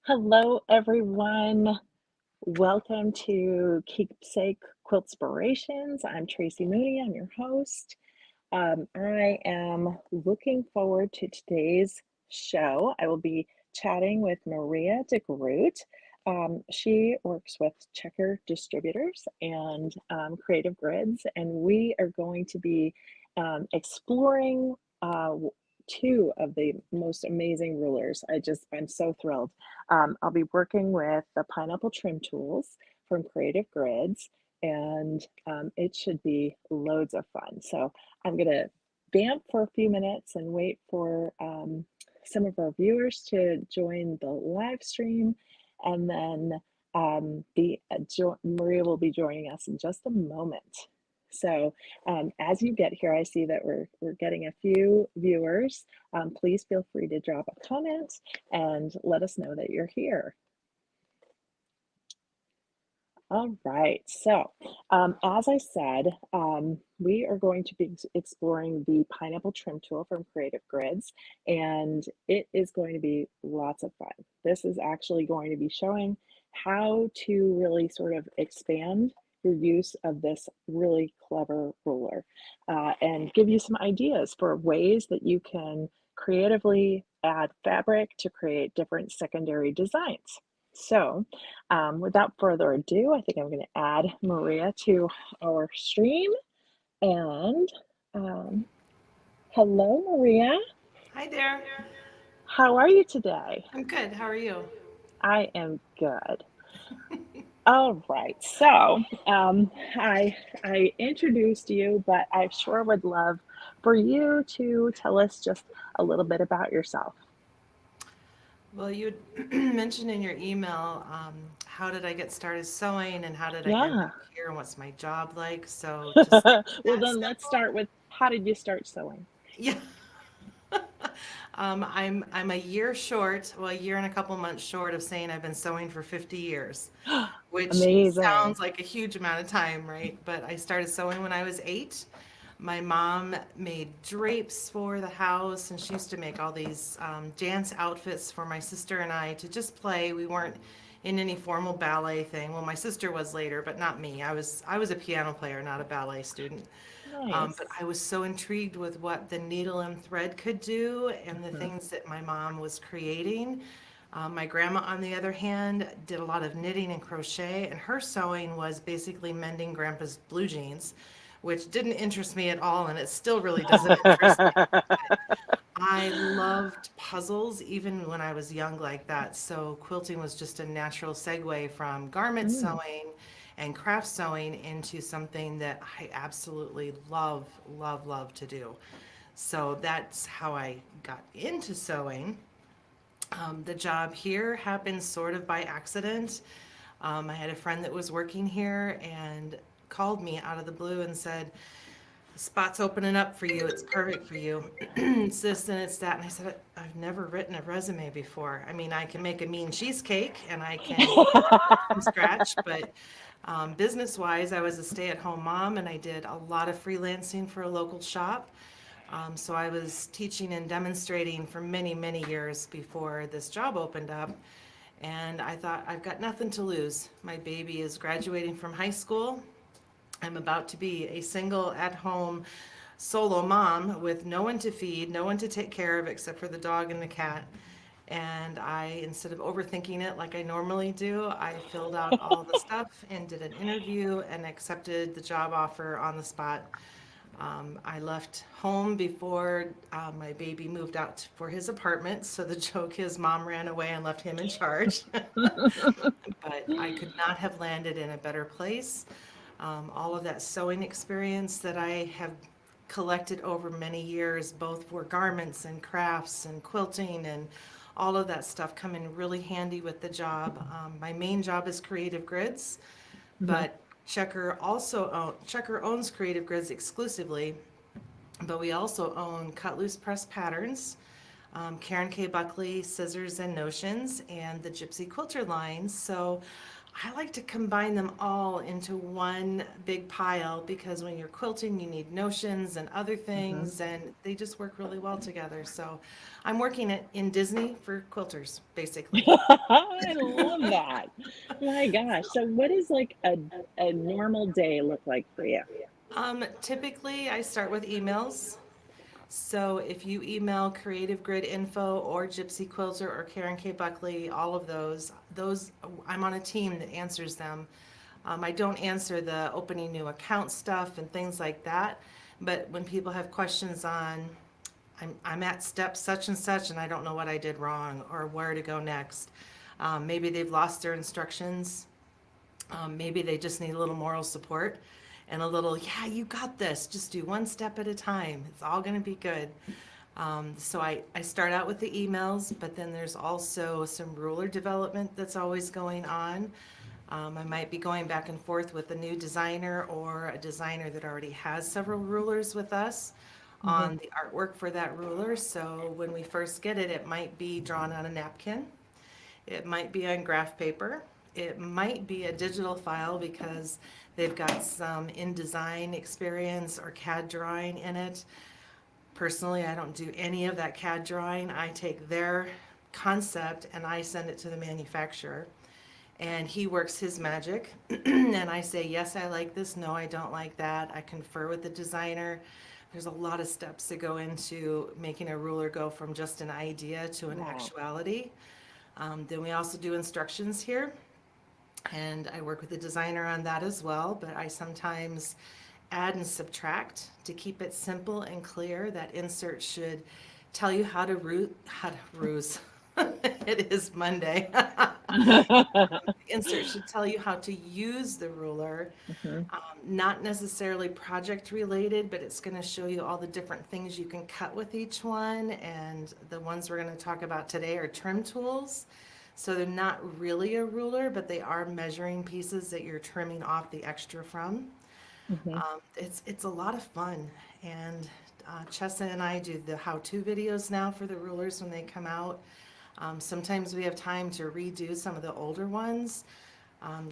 Hello, everyone. Welcome to Keepsake Quiltspirations. I'm Tracy Mooney. I'm your host. I am looking forward to today's show. I will be chatting with Maria DeGroot. She works with Checker Distributors and Creative Grids, and we are going to be exploring two of the most amazing rulers. I'm so thrilled. I'll be working with the pineapple trim tools from Creative Grids, and it should be loads of fun. So I'm going to vamp for a few minutes and wait for some of our viewers to join the live stream, and then Maria will be joining us in just a moment. So as you get here, I see that we're getting a few viewers. Please feel free to drop a comment and let us know that you're here. All right, so as I said, we are going to be exploring the pineapple trim tool from Creative Grids, and it is going to be lots of fun. This is actually going to be showing how to really sort of expand your use of this really clever ruler and give you some ideas for ways that you can creatively add fabric to create different secondary designs. So without further ado, I think I'm going to add Maria to our stream. And hello, Maria. Hi there. How are you today? I'm good. How are you? I am good. All right. So I introduced you, but I sure would love for you to tell us just a little bit about yourself. Well, you mentioned in your email, how did I get started sewing and how did I end Yeah. up here and what's my job like? So to start Well, that then let's simple, start with how did you start sewing? yeah. I'm a year short, well, a year and a couple months short of saying I've been sewing for 50 years, which Amazing. sounds like a huge amount of time, right? But I started sewing when I was 8. My mom made drapes for the house, and she used to make all these dance outfits for my sister and I to just play. We weren't in any formal ballet thing. Well, my sister was later, but not me. I was a piano player, not a ballet student. But Nice. I was so intrigued with what the needle and thread could do and the Mhm. things that my mom was creating. My grandma, on the other hand, did a lot of knitting and crochet, and her sewing was basically mending grandpa's blue jeans, which didn't interest me at all, and it still really doesn't interest me. I loved puzzles even when I was young like that. So quilting was just a natural segue from garment Mm, sewing and craft sewing into something that I absolutely love, love, love to do. So that's how I got into sewing. The job here happened sort of by accident. I had a friend that was working here and called me out of the blue and said, spot's opening up for you. It's perfect for you. It's this and it's that. And I said, I've never written a resume before. I mean, I can make a mean cheesecake and I can from scratch, but business wise, I was a stay at home mom and I did a lot of freelancing for a local shop. So I was teaching and demonstrating for many, many years before this job opened up. And I thought, I've got nothing to lose. My baby is graduating from high school. I'm about to be a single at home solo mom with no one to feed, no one to take care of except for the dog and the cat. And I, instead of overthinking it like I normally do, I filled out all the stuff and did an interview and accepted the job offer on the spot. I left home before my baby moved out for his apartment, so the joke is mom ran away and left him in charge. But I could not have landed in a better place. All of that sewing experience that I have collected over many years, both for garments and crafts and quilting and all of that stuff come in really handy with the job. My main job is Creative Grids, mhm. but Checker owns Creative Grids exclusively, but we also own Cut Loose Press Patterns, Karen K. Buckley Scissors and Notions, and the Gypsy Quilter line. So I like to combine them all into one big pile because when you're quilting, you need notions and other Hmm. things, and they just work really well together. So I'm working it in Disney for quilters, basically. I love that. My gosh. So what does like a normal day look like for you? Typically, I start with emails. So if you email Creative Grid Info or Gypsy Quilter or Karen K. Buckley, all of those I'm on a team that answers them. I don't answer the opening new account stuff and things like that, but when people have questions on, I'm at step such and such and I don't know what I did wrong or where to go next. Maybe they've lost their instructions. Maybe they just need a little moral support and a little, yeah, you got this. Just do one step at a time. It's all going to be good. So I start out with the emails, but then there's also some ruler development that's always going on. I might be going back and forth with a new designer or a designer that already has several rulers with us Hmm. on the artwork for that ruler. So when we first get it, it might be drawn on a napkin. It might be on graph paper. It might be a digital file because they've got some InDesign experience or CAD drawing in it. Personally, I don't do any of that CAD drawing. I take their concept and I send it to the manufacturer. And he works his magic. And I say, yes, I like this. No, I don't like that. I confer with the designer. There's a lot of steps that go into making a ruler go from just an idea to an Wow. actuality. Then we also do instructions here, and I work with the designer on that as well, but I sometimes add and subtract to keep it simple and clear. That insert should tell you how to ruse. It is Monday. Insert should tell you how to use the ruler, Hmm. not necessarily project related, but it's going to show you all the different things you can cut with each one. And the ones we're going to talk about today are trim tools. So they're not really a ruler, but they are measuring pieces that you're trimming off the extra from. Hmm. It's a lot of fun. And Chessa and I do the how-to videos now for the rulers when they come out. Sometimes we have time to redo some of the older ones.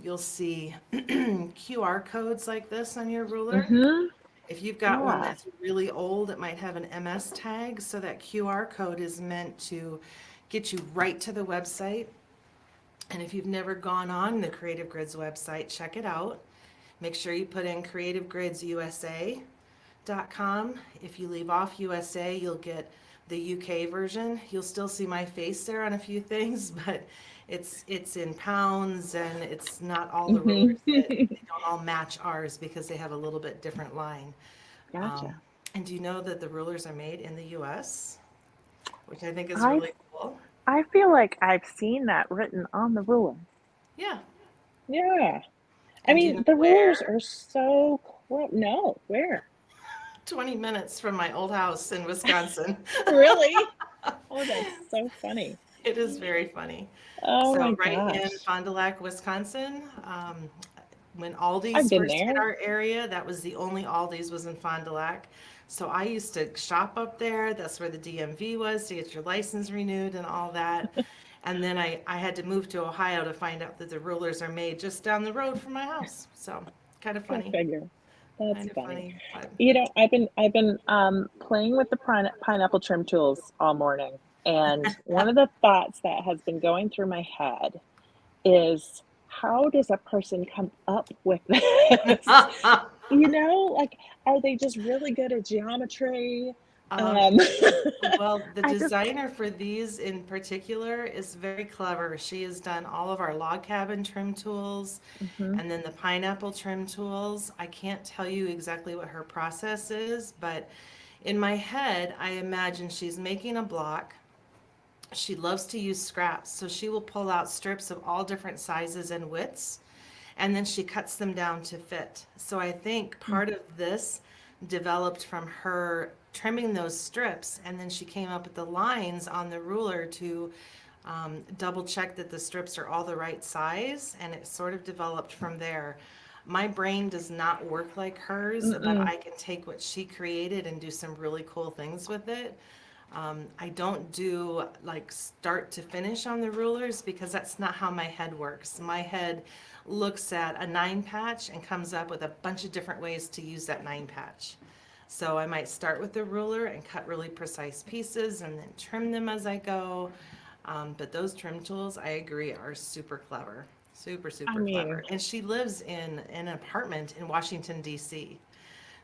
You'll see QR codes like this on your ruler. Hmm. If you've got one Yeah. that's really old, it might have an MS tag, so that QR code is meant to get you right to the website. And if you've never gone on the Creative Grids website, check it out. Make sure you put in creativegridsusa.com. If you leave off USA, you'll get the UK version. You'll still see my face there on a few things, but it's in pounds and it's not all the rulers Hmm. that they don't all match ours because they have a little bit different line. Um, Gotcha. and do you know that the rulers are made in the US, which I think is I really cool? I feel like I've seen that written on the ruler. Yeah. Yeah. I And do you mean, know the rulers where? are so cool. No, where? 20 minutes from my old house in Wisconsin. Really? Oh, that's so funny. It is very funny. Oh my So right in gosh. Fond du Lac, Wisconsin, when I've Aldi's been first hit there. our area, that was the only Aldi's was in Fond du Lac. So I used to shop up there. That's where the DMV was to get your license renewed and all that. And then I had to move to Ohio to find out that the rulers are made just down the road from my house. So kind of Go funny, figure. That's kind of funny. funny, but You know, I've been playing with the pineapple trim tools all morning, and one of the thoughts that has been going through my head is how does a person come up with this? You know, like, are they just really good at geometry? um, Um, Well, the I just, designer for these in particular is very clever. She has done all of our log cabin trim tools mhm, and then the pineapple trim tools. I can't tell you exactly what her process is, but in my head, I imagine she's making a block. She loves to use scraps, so she will pull out strips of all different sizes and widths, and then she cuts them down to fit. So I think mm, part of this developed from her trimming those strips, and then she came up with the lines on the ruler to double check that the strips are all the right size, and it sort of developed from there. My brain does not work like hers, but mm-mm, I can take what she created and do some really cool things with it. I don't do like start to finish on the rulers because that's not how my head works. My head looks at a 9 patch and comes up with a bunch of different ways to use that 9 patch. So I might start with the ruler and cut really precise pieces and then trim them as I go. But those trim tools, I agree, are super clever. Super, I super mean, clever. And she lives in an apartment in Washington, D.C.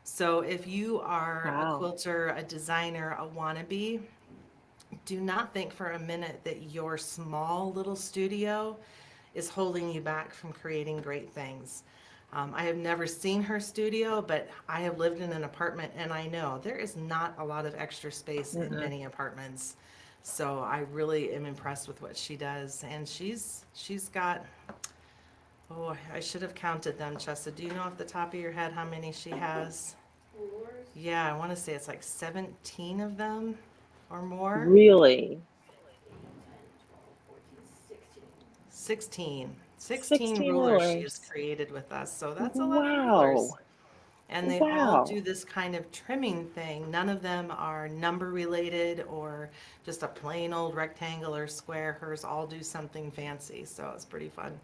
So if you are a wow. quilter, a designer, a wannabe, do not think for a minute that your small little studio is holding you back from creating great things. I have never seen her studio, but I have lived in an apartment and I know there is not a lot of extra space in Mm-mm. many apartments. So I really am impressed with what she does. And she's got, oh, I should have counted them, Chessa. Do you know off the top of your head how many she has? Yeah, I want to say it's like 17 of them or more. Really? 16. 16 16 rulers she has rulers. created with us. So that's a lot of Wow. rulers. And they all do Wow. this kind of trimming thing. None of them are number related or just a plain old rectangle or square. Hers all do something fancy. So it's pretty fun.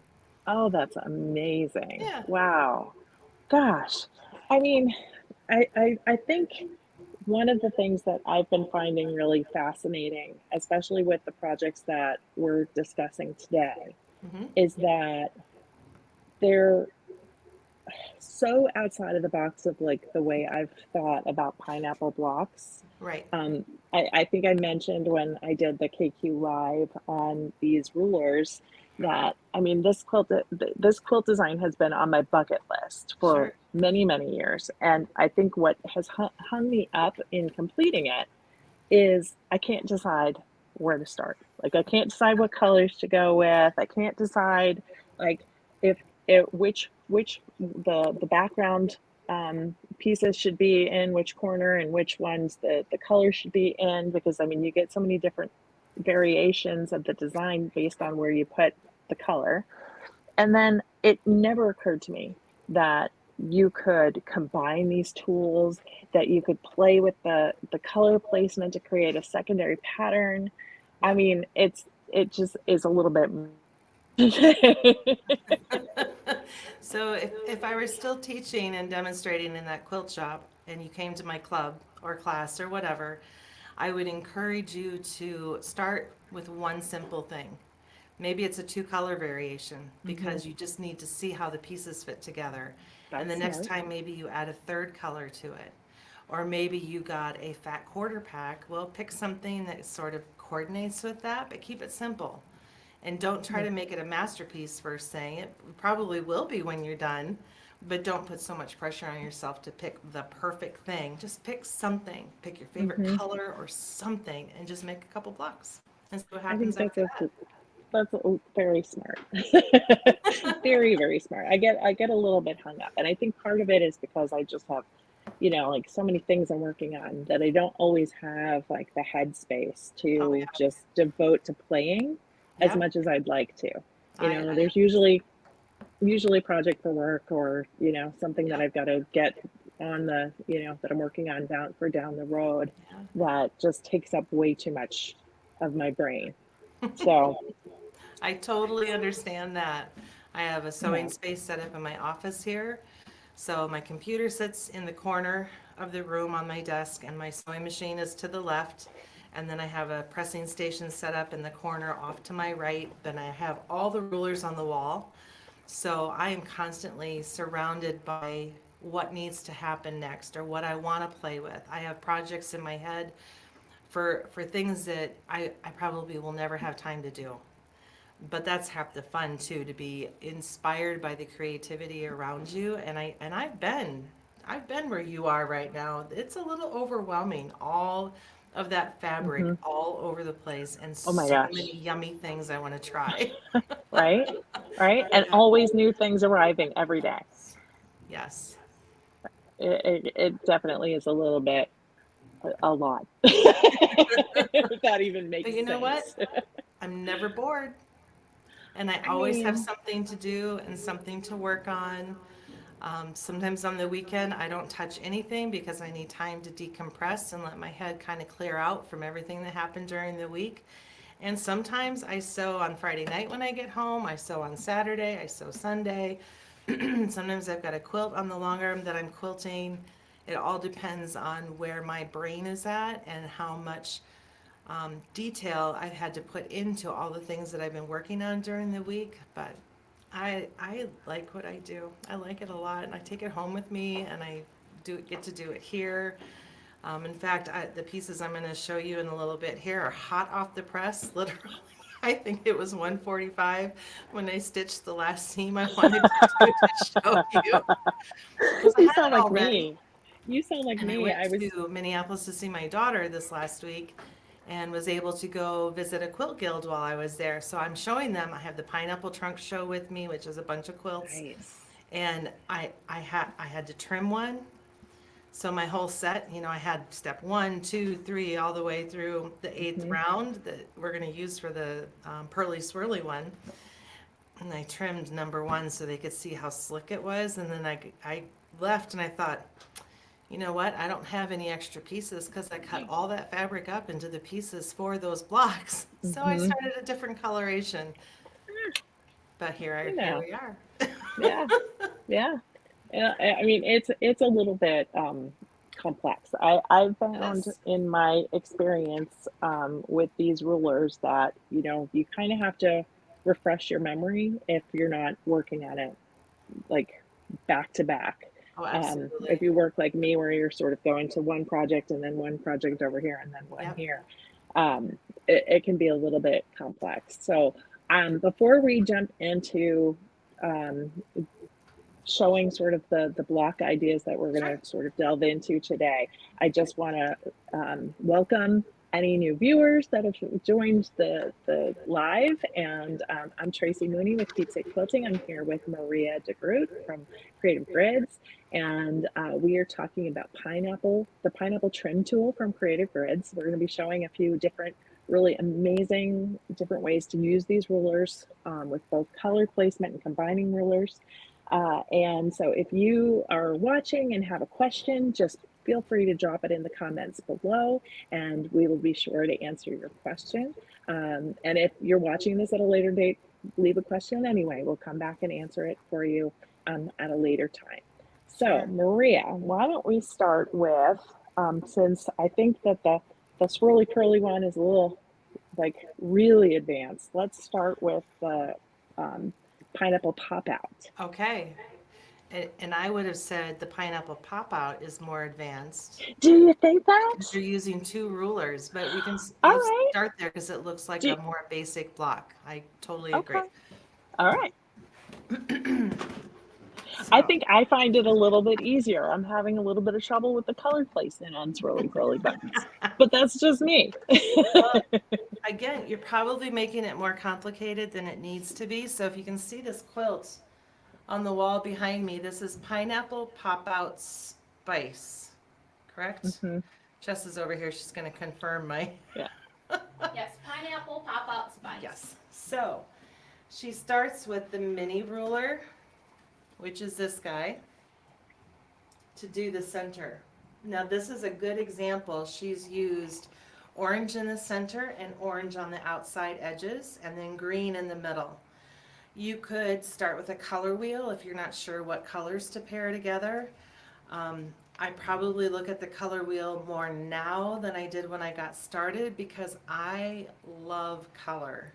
Oh, that's amazing. Yeah. Wow. Gosh. I mean, I think one of the things that I've been finding really fascinating, especially with the projects that we're discussing today, Hmm. is that they're so outside of the box of like the way I've thought about pineapple blocks. Right. Um, I think I mentioned when I did the KQ live on these rulers that I mean this quilt design has been on my bucket list for Sure. many years, and I think what has hung me up in completing it is I can't decide where to start. Like I can't decide what colors to go with. I can't decide like if which the background pieces should be in which corner and which ones the color should be in, because I mean you get so many different variations of the design based on where you put the color. And then it never occurred to me that you could combine these tools, that you could play with the color placement to create a secondary pattern. I Yep. mean, it just is a little bit So if I were still teaching and demonstrating in that quilt shop and you came to my club or class or whatever, I would encourage you to start with one simple thing. Maybe it's a two-color variation Mhm. because you just need to see how the pieces fit together. And the That's next smart. time, maybe you add a third color to it. Or maybe you got a fat quarter pack. Well, pick something that sort of coordinates with that, but keep it simple. And don't try Mm. to make it a masterpiece first thing. It probably will be when you're done, but don't put so much pressure on yourself to pick the perfect thing. Just pick something. Pick your favorite Mhm. color or something and just make a couple blocks and see what I think happens after that. that's very smart. Very smart. I get a little bit hung up, and I think part of it is because I just have, you know, like so many things I'm working on that I don't always have like the headspace Oh, to yeah. just devote to playing as Yep. much as I'd like to. You know, I there's usually project for work or, you know, something that yep. I've got to get on the, you know, that I'm working on down the road Yeah. that just takes up way too much of my brain. So, I totally understand that. I have a yeah. sewing space set up in my office here. So my computer sits in the corner of the room on my desk, and my sewing machine is to the left. And then I have a pressing station set up in the corner off to my right. Then I have all the rulers on the wall. So I am constantly surrounded by what needs to happen next or what I want to play with. I have projects in my head for things that I probably will never have time to do. But that's half the fun too, to be inspired by the creativity around you. And I've been where you are right now. It's a little overwhelming, all of that fabric Hmm. all over the place and Oh my so many gosh. yummy things I want to try. Right? Right? And Yeah. always new things arriving every day. Yes. It definitely is a little bit a lot. If that even But makes you know what? sense. I'm never bored. And I I always have mean, something to do and something to work on. Sometimes on the weekend, I don't touch anything because I need time to decompress and let my head kind of clear out from everything that happened during the week. And sometimes I sew on Friday night when I get home, I sew on Saturday, I sew Sunday. Sometimes I've got a quilt on the long arm that I'm quilting. It all depends on where my brain is at and how much detail I've had to put into all the things that I've been working on during the week. But I like what I do. I like it a lot, and I take it home with me, and I get to do it here. In fact, the pieces I'm going to show you in a little bit here are hot off the press, literally. I think it was 1:45 when I stitched the last seam I wanted to do to show you because I You had sound it like all ready. me. You sound like And I me. went I was, to Minneapolis to see my daughter this last week and was able to go visit a quilt guild while I was there. So I'm showing them. I have the pineapple trunk show with me, which is a bunch of quilts, nice. and I had to trim one. So my whole set, I had step 1, 2, 3, all the way through the eighth Hmm. round that we're going to use for the pearly swirly one. And I trimmed number 1 so they could see how slick it was. And then I left and I thought, you know what? I don't have any extra pieces because I cut all that fabric up into the pieces for those blocks. So I Hmm. started a different coloration. But You here know, we are. yeah, yeah. Yeah, I mean, it's a little bit complex. I've It found is. in my experience with these rulers that, you kind of have to refresh your memory if you're not working on it like back to back. Oh, If absolutely. you work like me, where you're sort of going to one project and then one project over here and then one Yep. here, um, it can be a little bit complex. So, before we jump into um, showing sort of the block ideas that we're going Sure. to sort of delve into today, I just want to welcome any new viewers that have joined the live. And I'm Tracy Mooney with Keepsake Quilting. I'm here with Maria DeGroot from Creative Grids, and we are talking about the pineapple trim tool from Creative Grids. We're going to be showing a few different really amazing different ways to use these rulers with both color placement and combining rulers. And so if you are watching and have a question, just feel free to drop it in the comments below and we will be sure to answer your question. And if you're watching this at a later date, leave a question anyway. We'll come back and answer it for you at a later time. So, Sure. Maria, why don't we start with, since I think that the swirly curly one is a little like really advanced, let's start with the um, pineapple pop out. Okay. And I would have said the pineapple pop out is more advanced Do you think that? because you're using 2 rulers, but All you right. start there because it looks like Do a more basic block. I totally agree. okay. All right. I So, think I find it a little bit easier. I'm having a little bit of trouble with the color placement on swirly curly buttons, but that's just me. well, again, you're probably making it more complicated than it needs to be. So if you can see this quilt on the wall behind me, this is pineapple pop out spice, correct? Hmm. Jess is over here. She's going to confirm my. Yeah. Yes, pineapple pop out spice. Yes. So she starts with the mini ruler, which is this guy, to do the center. Now, this is a good example. She's used orange in the center and orange on the outside edges, and then green in the middle. You could start with a color wheel if you're not sure what colors to pair together. I probably look at the color wheel more now than I did when I got started because I love color.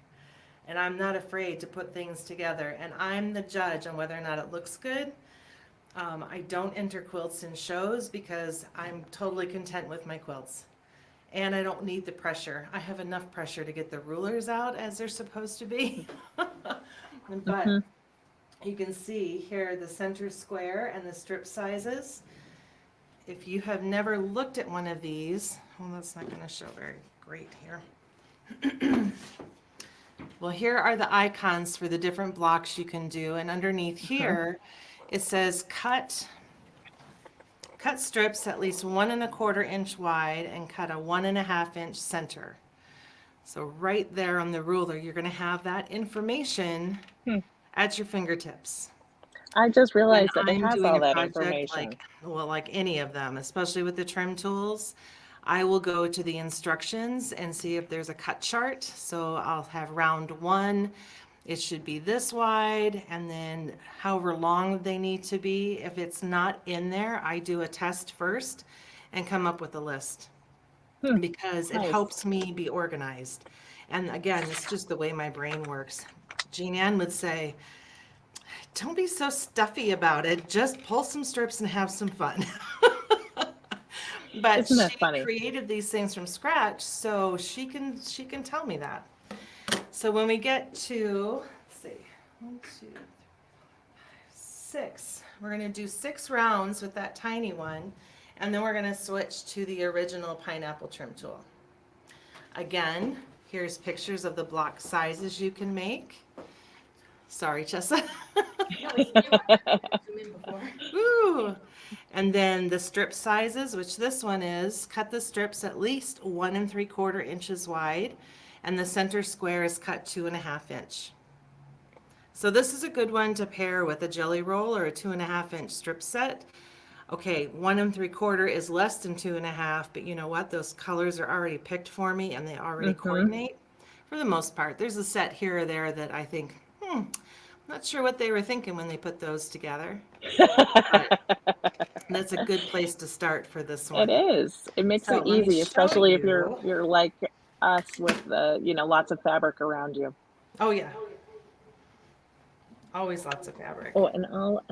And I'm not afraid to put things together. And I'm the judge on whether or not it looks good. I don't enter quilts in shows because I'm totally content with my quilts. And I don't need the pressure. I have enough pressure to get the rulers out as they're supposed to be. But Hmm. you can see here the center square and the strip sizes. If you have never looked at one of these, well, that's not going to show very great here. Well, here are the icons for the different blocks you can do, and underneath Uh-huh. here it says cut strips at least 1¼ inch wide and cut a 1½ inch center. So right there on the ruler, you're going to have that information Hmm. at your fingertips. I just When realized that it I'm has doing all a that project information. like any of them, especially with the trim tools, I will go to the instructions and see if there's a cut chart. So I'll have round one, it should be this wide, and then however long they need to be. If it's not in there, I do a test first and come up with a list Hmm, because it nice. helps me be organized. And again, it's just the way my brain works. Jean Ann would say, don't be so stuffy about it. Just pull some strips and have some fun. But Isn't that she funny? created these things from scratch, so she can tell me that. So when we get to, let's see, 1, 2, 3, 6, we're gonna do 6 rounds with that tiny one, and then we're gonna switch to the original pineapple trim tool. Again, here's pictures of the block sizes you can make. Sorry, Chessa. Ooh. And then the strip sizes, which this one is, cut the strips at least 1 3/4 inches wide, and the center square is cut 2 1/2 inch. So this is a good one to pair with a jelly roll or a 2 1/2 inch strip set. Okay, 1 3/4 is less than 2 1/2, but you know what? Those colors are already picked for me and they already Mm-hmm. coordinate for the most part. There's a set here or there that I think, not sure what they were thinking when they put those together. But that's a good place to start for this It one. is. It makes So it let me easy, show especially if you're you. you're like us with the, lots of fabric around you. Oh yeah, always lots of fabric. Oh, and I'll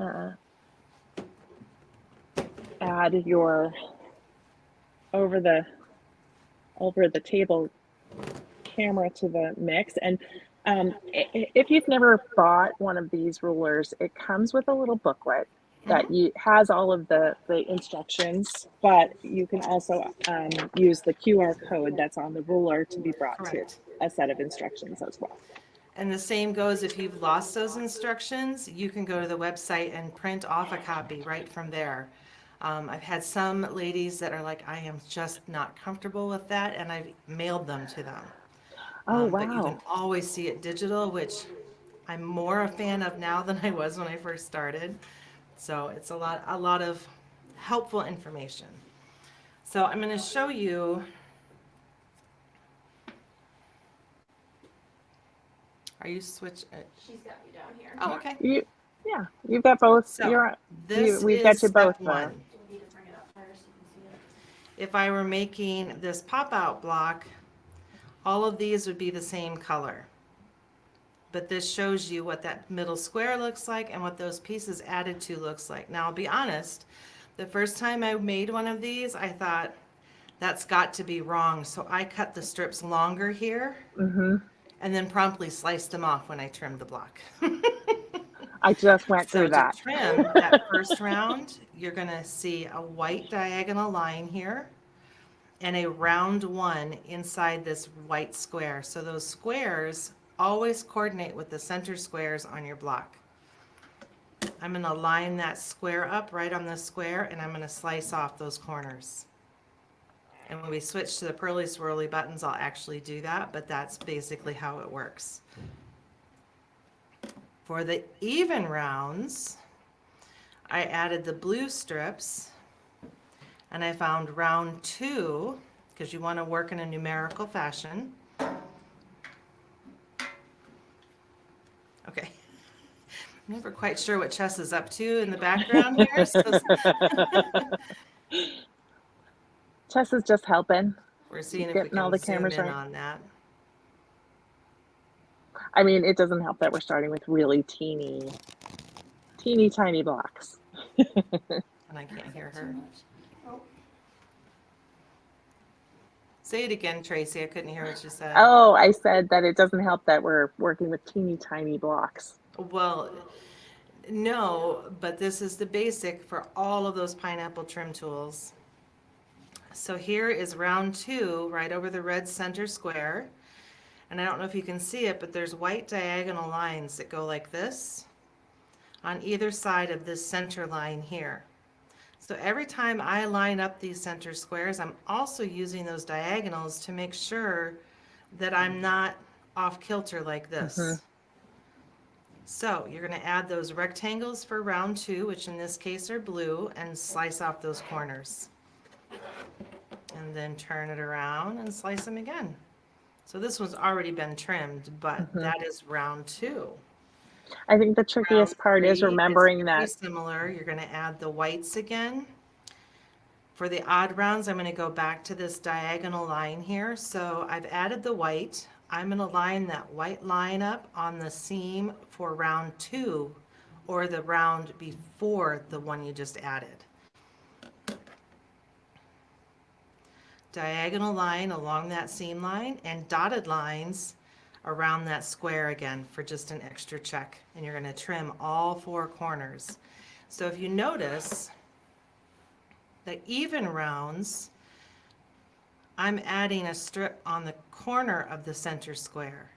add your over the over the table camera to the mix. And if you've never bought one of these rulers, it comes with a little booklet that has all of the instructions, but you can also use the QR code that's on the ruler to be brought to Correct. a set of instructions as well. And the same goes if you've lost those instructions, you can go to the website and print off a copy right from there. I've had some ladies that are like, I am just not comfortable with that, and I've mailed them to them. Oh, But you can wow. always see it digital, which I'm more a fan of now than I was when I first started. So it's a lot of helpful information. So I'm going to show you. Are you switch? She's got me down here. Oh, okay. Yeah, you've got both. So this We've is got you both step there. 1. Do we need to bring it up higher so you can see it? If I were making this pop-out block, all of these would be the same color. But this shows you what that middle square looks like and what those pieces added to looks like. Now, I'll be honest, the first time I made one of these, I thought, that's got to be wrong. So I cut the strips longer here Mm-hmm. and then promptly sliced them off when I trimmed the block. I just went So through to that. trim that first round, you're gonna see a white diagonal line here and a round one inside this white square. So those squares always coordinate with the center squares on your block. I'm gonna line that square up right on the square and I'm gonna slice off those corners. And when we switch to the pearly swirly buttons, I'll actually do that, but that's basically how it works. For the even rounds, I added the blue strips and I found round 2, because you want to work in a numerical fashion. Okay. I'm never quite sure what Chess is up to in the background here. So Tess is just helping. we're seeing if we Getting all can the zoom cameras in right. on that. I mean, it doesn't help that we're starting with really teeny tiny blocks. And I can't hear her. Say it again, Tracy. I couldn't hear what you said. Oh, I said that it doesn't help that we're working with teeny tiny blocks. Well, no, but this is the basic for all of those pineapple trim tools. So here is round 2, right over the red center square. And I don't know if you can see it, but there's white diagonal lines that go like this on either side of this center line here. So every time I line up these center squares, I'm also using those diagonals to make sure that I'm not off kilter like this. Mm-hmm. So you're going to add those rectangles for round 2, which in this case are blue, and slice off those corners. And then turn it around and slice them again. So this one's already been trimmed, but that is round 2. I think the Round trickiest part 3 is is remembering very that. similar. You're going to add the whites again. For the odd rounds, I'm going to go back to this diagonal line here. So I've added the white. I'm going to line that white line up on the seam for round 2, or the round before the one you just added. Diagonal line along that seam line and dotted lines around that square again for just an extra check. And you're going to trim all 4 corners. So if you notice, the even rounds, I'm adding a strip on the corner of the center square.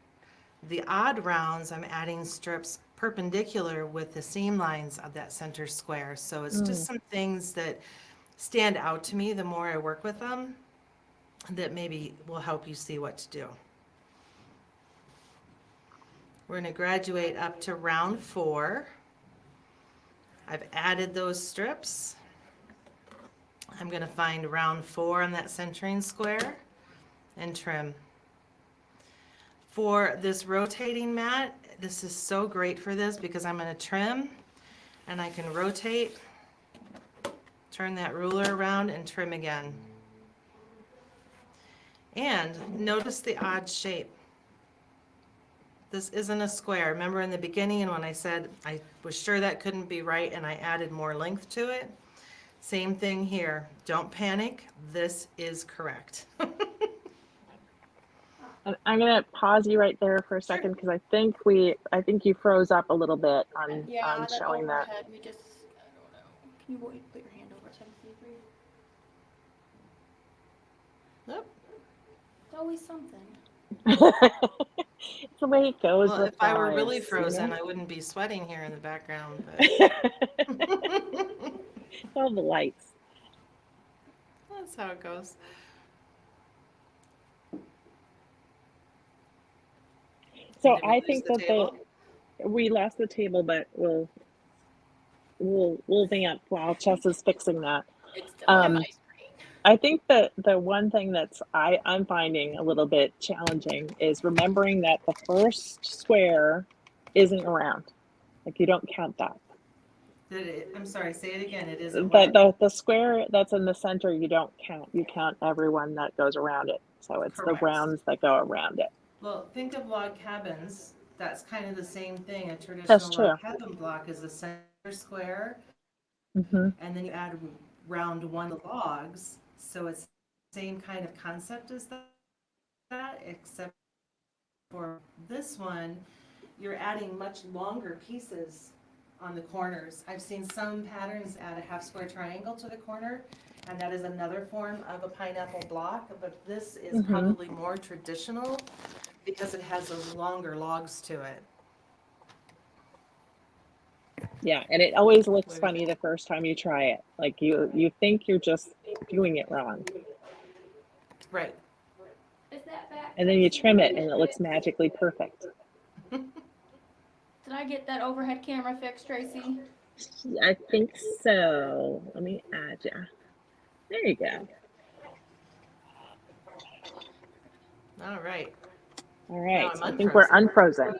The odd rounds, I'm adding strips perpendicular with the seam lines of that center square. So it's just some things that stand out to me the more I work with them that maybe will help you see what to do. We're going to graduate up to round 4. I've added those strips. I'm going to find round 4 on that centering square and trim. For this rotating mat, this is so great for this because I'm going to trim and I can rotate, turn that ruler around and trim again. And notice the odd shape. This isn't a square. Remember in the beginning and when I said I was sure that couldn't be right and I added more length to it? Same thing here. Don't panic. This is correct. And I'm gonna pause you right there for a second because I think you froze up a little bit on Yeah, that showing that. overhead, we just, I don't know. Can you put your hand over so I can see it for you? Oop. It's always something. It's the way it goes Well, with if I were really wives, frozen, I wouldn't be sweating here in the background. But all the lights. that's how it goes. So Did we I lose think the that table? we lost the table, but we'll vamp while Chess is fixing that. It's still on my screen. I think that the one thing that's I'm finding a little bit challenging is remembering that the first square isn't around. Like you don't count that. I'm sorry, say it again. It isn't But what? the square that's in the center you don't count. You count everyone that goes around it. So it's the Correct. rounds that go around it. Well, think of log cabins. That's kind of the same thing. A That's traditional true. log cabin block is a center square, Mm-hmm. and then you add round 1 logs. So it's the same kind of concept as that, except for this one, you're adding much longer pieces on the corners. I've seen some patterns add a half square triangle to the corner, and that is another form of a pineapple block, but this is probably more traditional because it has those longer logs to it. Yeah, and it always looks funny the first time you try it. Like you think you're just doing it wrong. Right. Is that back? And then you trim it and it looks magically perfect. Did I get that overhead camera fixed, Tracy? I think so. Let me add you. There you go. All right. All right. I'm I think we're unfrozen.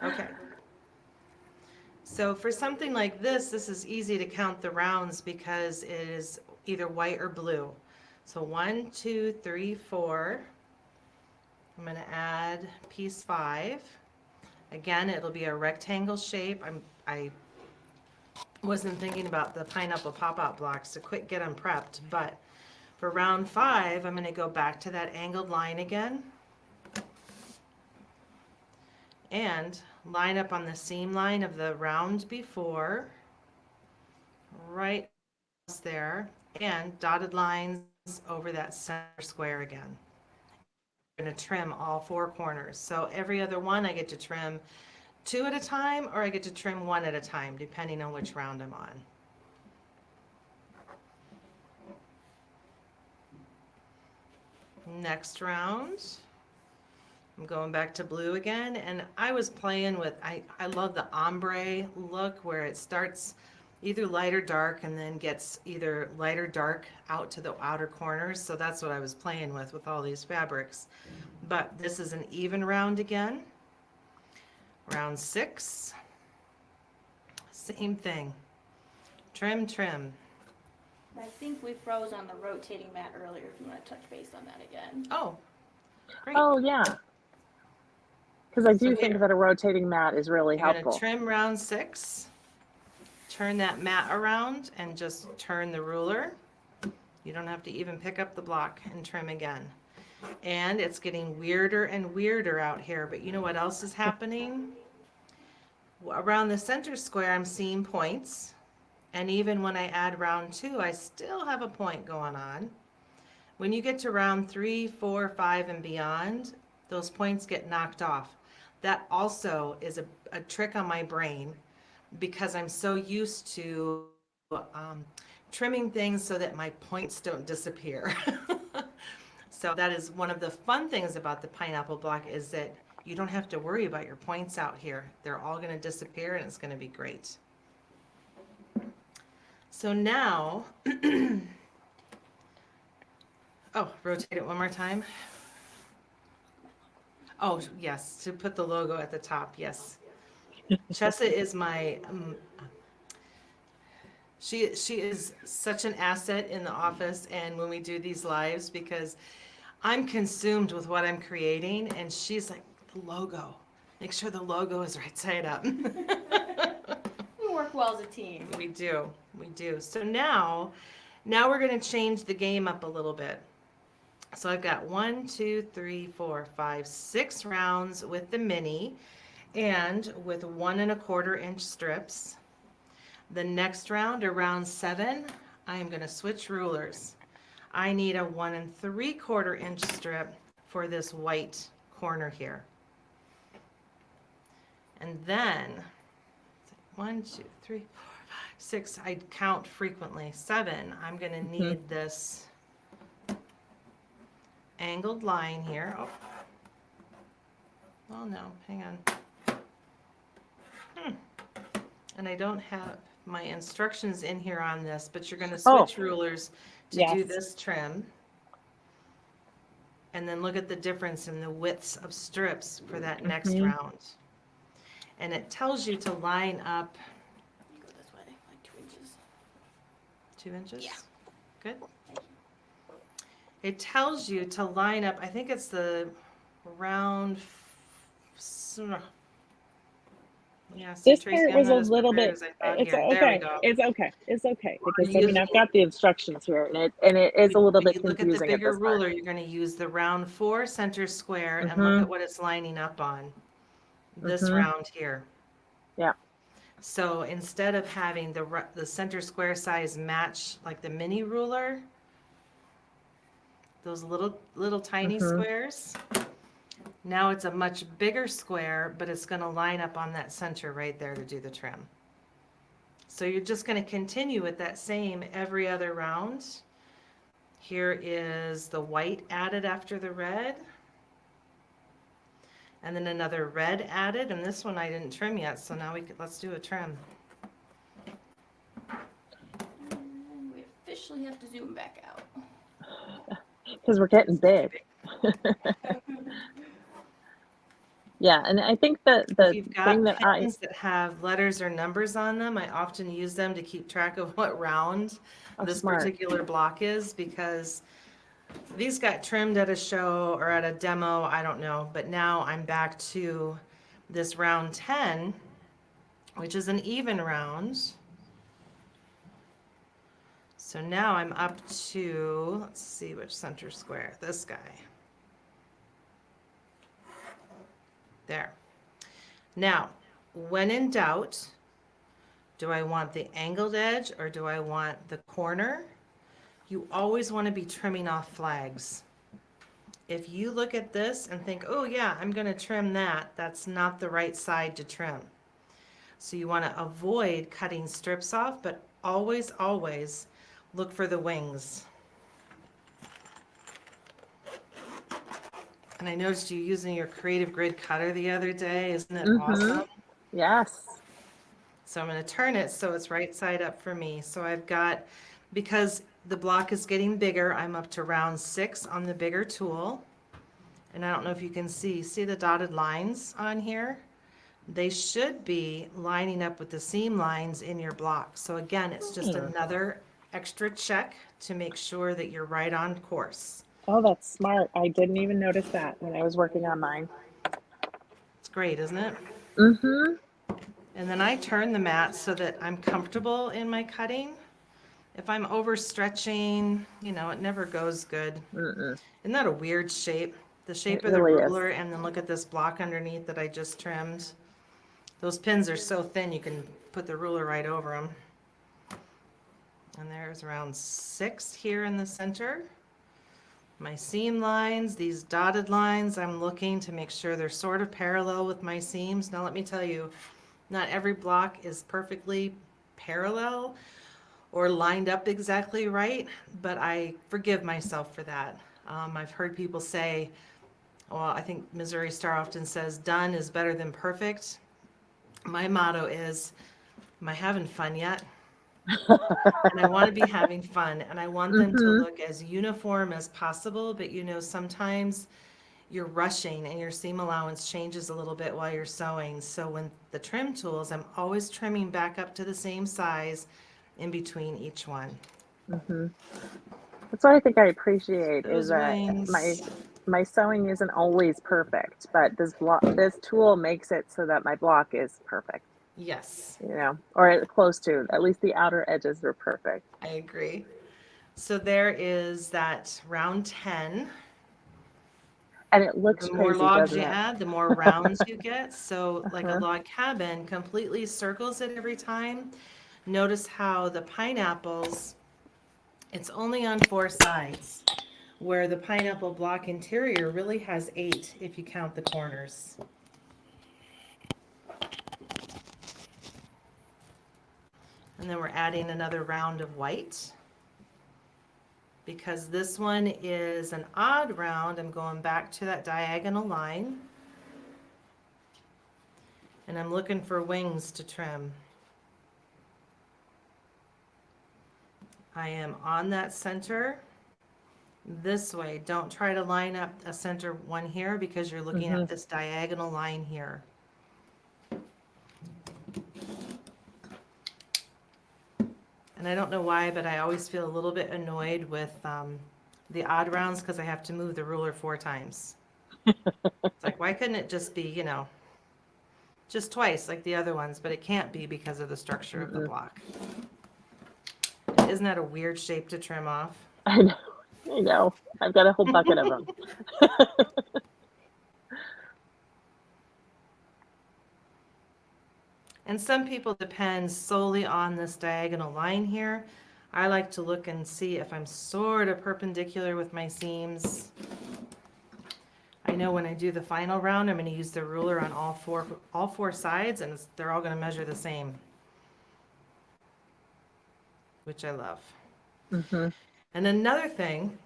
Okay. So for something like this is easy to count the rounds because it is either white or blue. So 1, 2, 3, 4. I'm going to add piece 5. Again, it'll be a rectangle shape. I wasn't thinking about the pineapple pop-out blocks to get them prepped, but for round 5, I'm going to go back to that angled line again and line up on the seam line of the round before, right there, and dotted lines over that center square again. I'm going to trim all 4 corners. So every other one I get to trim 2 at a time, or I get to trim 1 at a time, depending on which round I'm on. Next round, I'm going back to blue again, and I was playing with, I love the ombre look where it starts either light or dark and then gets either light or dark out to the outer corners. So that's what I was playing with all these fabrics. But this is an even round again. Round 6. Same thing. Trim, trim. I think we froze on the rotating mat earlier, if you want to touch base on that again. Oh, great. Oh, yeah. Because I So do think here, that a rotating mat is really you're going to helpful. trim round 6. Turn that mat around and just turn the ruler. You don't have to even pick up the block and trim again. And it's getting weirder and weirder out here, but you know what else is happening? Around the center square, I'm seeing points. And even when I add round 2, I still have a point going on. When you get to round 3, 4, 5, and beyond, those points get knocked off. That also is a trick on my brain because I'm so used to trimming things so that my points don't disappear. So that is one of the fun things about the pineapple block is that you don't have to worry about your points out here. They're all going to disappear and it's going to be great. So now, oh, rotate it one more time. Oh, yes, to put the logo at the top, yes. Chessa is my, she is such an asset in the office and when we do these lives because I'm consumed with what I'm creating and she's like, the logo, make sure the logo is right side up. We work well as a team. We do, we do. So now we're gonna change the game up a little bit. So I've got 1, 2, 3, 4, 5, 6 rounds with the mini and with 1 1/4 inch strips. The next round, or round 7, I am gonna switch rulers. I need a 1 3/4 inch strip for this white corner here. And then 1, 2, 3, 4, 5, 6, I count frequently. 7, I'm gonna need this angled line here. Oh no, hang on. And I don't have my instructions in here on this, but you're gonna switch rulers to do yes. this trim. And then look at the difference in the widths of strips for that next round. And it tells you to line up. Go this way, like 2 inches. 2 inches? Yeah. Good. It tells you to line up, I think it's the round. Yeah, see, This Tracy, part I'm was a not as little prepared bit, as I thought it's here. There we okay. go. It's okay. It's okay. Because I use- mean, I've got the instructions here and it is a little When bit you look at the confusing at bigger this part. ruler, you're going to use the round 4 center square and look at what it's lining up on. This round here. Yeah. So instead of having the center square size match like the mini ruler, those little tiny squares, now it's a much bigger square, but it's going to line up on that center right there to do the trim. So you're just going to continue with that same every other round. Here is the white added after the red. And then another red added, and this one I didn't trim yet, so now let's do a trim. And we officially have to zoom back out. Because we're getting big. Yeah, and I think that the If you've got thing that pens that have letters or numbers on them, I often use them to keep track of what round this particular block is because these got trimmed at a show or at a demo, I don't know, but now I'm back to this round 10, which is an even round. So now I'm up to, let's see which center square, this guy. There. Now, when in doubt, do I want the angled edge or do I want the corner? You always want to be trimming off flags. If you look at this and think, oh yeah, I'm going to trim that, that's not the right side to trim. So you want to avoid cutting strips off, but always, always look for the wings. And I noticed you using your Creative Grid cutter the other day. Isn't it Mm-hmm. awesome? Yes. So I'm going to turn it so it's right side up for me. So I've got, because the block is getting bigger, I'm up to round 6 on the bigger tool. And I don't know if you can see the dotted lines on here? They should be lining up with the seam lines in your block. So again, it's just another extra check to make sure that you're right on course. Oh, that's smart. I didn't even notice that when I was working on mine. It's great, isn't it? Mm-hmm. And then I turn the mat so that I'm comfortable in my cutting. If I'm overstretching, it never goes good. Mm-mm. Isn't that a weird shape? The shape It of the really is. ruler, and then look at this block underneath that I just trimmed. Those pins are so thin you can put the ruler right over them. And there's round 6 here in the center. My seam lines, these dotted lines, I'm looking to make sure they're sort of parallel with my seams. Now let me tell you, not every block is perfectly parallel or lined up exactly right, but I forgive myself for that. I've heard people say, well, I think Missouri Star often says, done is better than perfect. My motto is, am I having fun yet? And I want to be having fun, and I want them to Mm-hmm. look as uniform as possible, but sometimes you're rushing and your seam allowance changes a little bit while you're sewing. So when the trim tools, I'm always trimming back up to the same size in between each one. Mm-hmm. That's what I think I appreciate is Those that wings, my sewing isn't always perfect, but this tool makes it so that my block is perfect, yes, or close to. At least the outer edges are perfect. I agree. So there is that round 10. And it looks The more crazy, logs doesn't you it? add, the more rounds you get. So like a Uh-huh. log cabin completely circles it every time. Notice how the pineapples, it's only on 4 sides, where the pineapple block interior really has 8 if you count the corners. And then we're adding another round of white. Because this one is an odd round, I'm going back to that diagonal line. And I'm looking for wings to trim. I am on that center this way. Don't try to line up a center one here because you're looking Mm-hmm. at this diagonal line here. And I don't know why, but I always feel a little bit annoyed with the odd rounds because I have to move the ruler 4 times. It's like, why couldn't it just be, just twice like the other ones? But it can't be because of the structure of the Mm-mm. block. Isn't that a weird shape to trim off? I know. I know. I've got a whole bucket of them. And some people depend solely on this diagonal line here. I like to look and see if I'm sort of perpendicular with my seams. I know when I do the final round, I'm going to use the ruler on all four sides, and they're all going to measure the same, which I love. Mm-hmm. And another thing,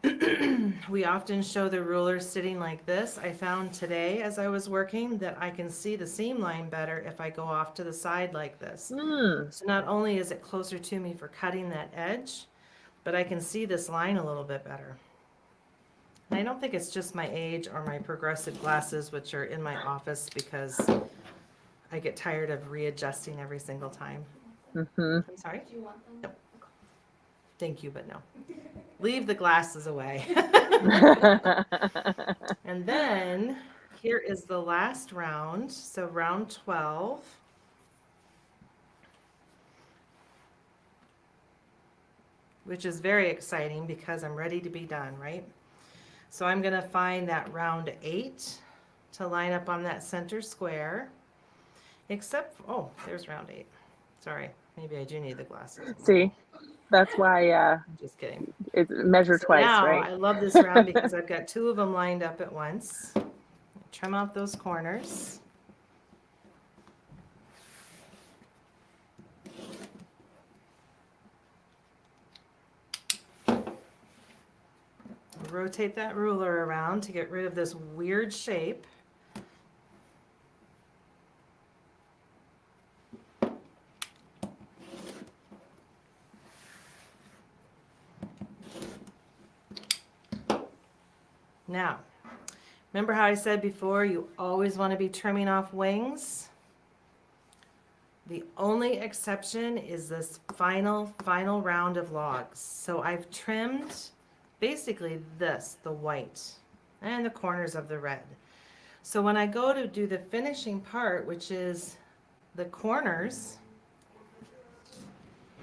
we often show the ruler sitting like this. I found today as I was working that I can see the seam line better if I go off to the side like this. Mm. So not only is it closer to me for cutting that edge, but I can see this line a little bit better. And I don't think it's just my age or my progressive glasses, which are in my office because I get tired of readjusting every single time. Mm-hmm. I'm sorry? Do you want them? Thank you, but no. Leave the glasses away. And then here is the last round, so round 12. Which is very exciting because I'm ready to be done, right? So I'm going to find that round 8 to line up on that center square. Except, oh, there's round 8. Sorry, maybe I do need the glasses. See, that's why I'm just kidding. it's measure So twice, now right? I love this round because I've got 2 of them lined up at once. Trim out those corners. rotate that ruler around to get rid of this weird shape. Now, remember how I said before, you always want to be trimming off wings? The only exception is this final round of logs. So I've trimmed basically this, the white, and the corners of the red. So when I go to do the finishing part, which is the corners,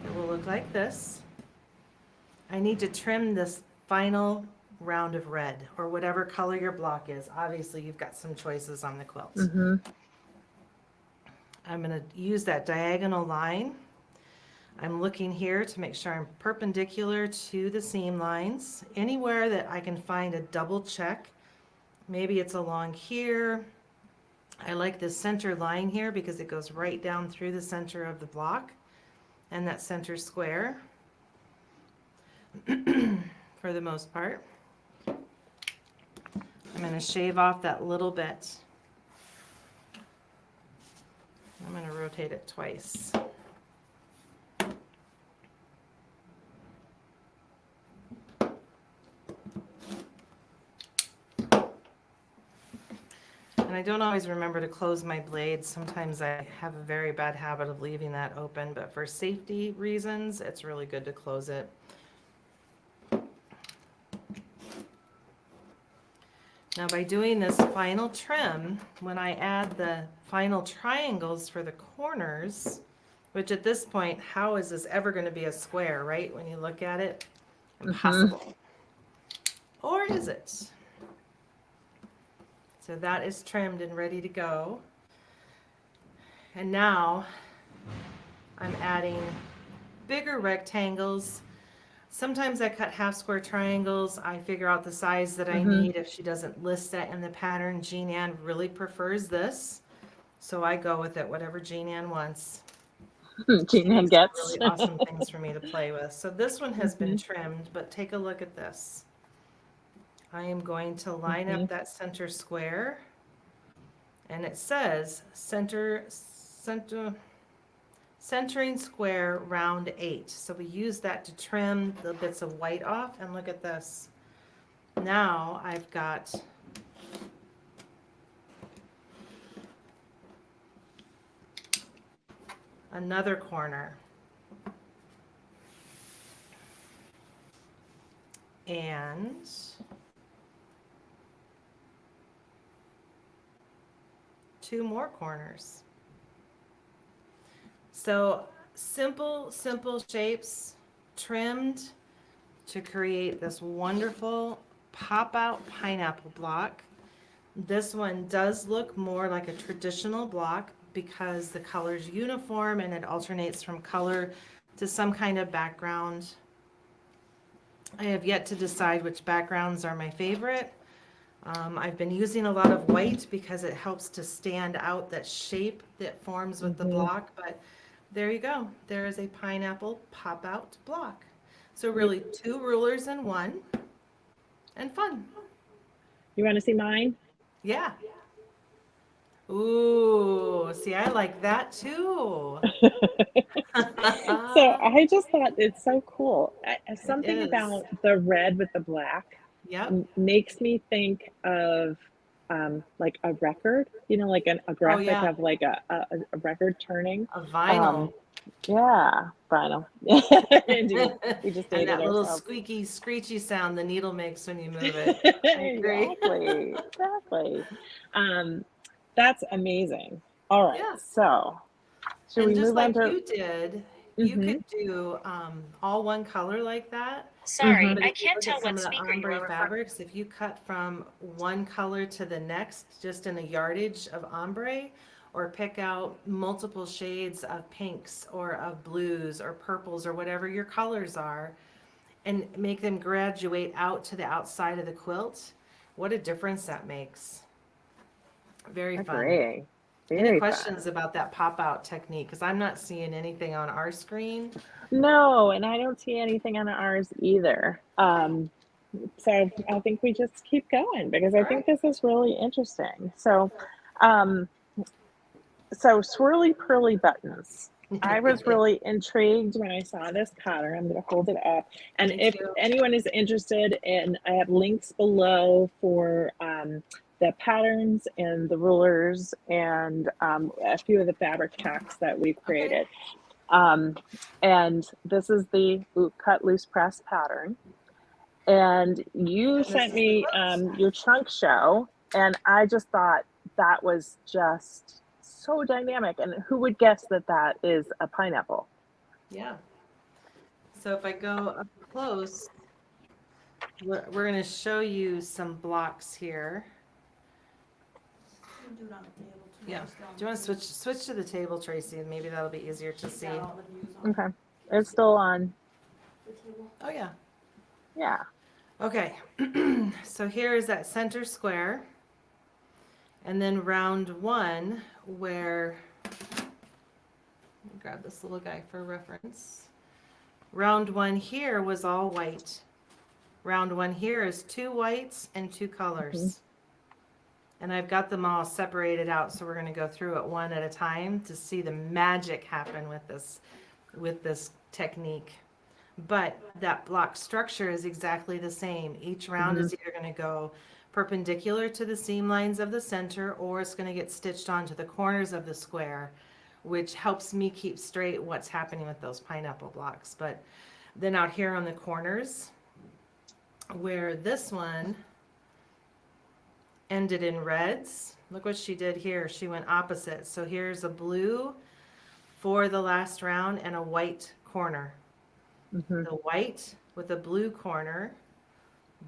it will look like this. I need to trim this final round of red, or whatever color your block is. Obviously, you've got some choices on the quilt. Mm-hmm. I'm going to use that diagonal line. I'm looking here to make sure I'm perpendicular to the seam lines. Anywhere that I can find a double check, maybe it's along here. I like the center line here because it goes right down through the center of the block and that center square for the most part. I'm going to shave off that little bit. I'm going to rotate it twice. And I don't always remember to close my blades. Sometimes I have a very bad habit of leaving that open, but for safety reasons, it's really good to close it. Now by doing this final trim, when I add the final triangles for the corners, which at this point, how is this ever going to be a square, right? When you look at it, impossible. Or is it? So that is trimmed and ready to go. And now I'm adding bigger rectangles. Sometimes I cut half square triangles. I figure out the size that I need. If she doesn't list that in the pattern, Jean Ann really prefers this. So I go with it, whatever Jean Ann wants. Jean Ann gets really awesome things for me to play with. So this one has been trimmed, but take a look at this. I am going to line up that center square, and it says centering square round 8. So we use that to trim the bits of white off, and look at this. Now I've got another corner. And two more corners. So simple shapes trimmed to create this wonderful pop-out pineapple block. This one does look more like a traditional block because the color's uniform and it alternates from color to some kind of background. I have yet to decide which backgrounds are my favorite. I've been using a lot of white because it helps to stand out that shape that forms with the block, but there you go. There is a pineapple pop-out block. So really 2 rulers in one, and fun. You want to see mine? Yeah. Ooh, see, I like that too. So I just thought it's so cool. Something about the red with the black makes me think of like a record, you know, like a graphic of like a record turning. A vinyl. Yeah, vinyl. Indeed. We just dated and that little ourselves. squeaky, screechy sound the needle makes when you move it. I agree. Exactly. That's amazing. All right, so should we move on to? You did, you could do all one color like that. Sorry, I can't tell what speaker you ombre are fabrics. If you cut from one color to the next, just in a yardage of ombre, or pick out multiple shades of pinks or of blues or purples or whatever your colors are, and make them graduate out to the outside of the quilt, what a difference that makes. Very fun. Very Any questions about that pop-out technique? Because I'm not seeing anything on our screen. No, and I don't see anything on ours either. So I think we just keep going because I All think right. this is really interesting. Um, so swirly pearly buttons. I was really intrigued when I saw this pattern. I'm going to hold it up. And Me if too. anyone is interested in, I have links below for the patterns and the rulers and a few of the fabric packs that we've Okay. created. And this is the cut loose press pattern. And you And this sent is the me quote. your trunk show, and I just thought that was just so dynamic. And who would guess that that is a pineapple? Yeah. So if I go up close, we're going to show you some blocks here. You can do it on the table too. Yeah. just on Do you want to the- switch to the table, Tracy? And maybe that'll be easier to see. got all the views on Okay, it's still on. the table. Oh yeah. Yeah. Okay. So here is that center square. And then round one where, let me grab this little guy for reference. Round one here was all white. Round one here is 2 whites and 2 colors. And I've got them all separated out, so we're going to go through it one at a time to see the magic happen with this technique. But that block structure is exactly the same. Each round is either going to go perpendicular to the seam lines of the center, or it's going to get stitched onto the corners of the square, which helps me keep straight what's happening with those pineapple blocks. But then out here on the corners, where this one ended in reds, look what she did here. She went opposite. So here's a blue for the last round and a white corner. The white with a blue corner,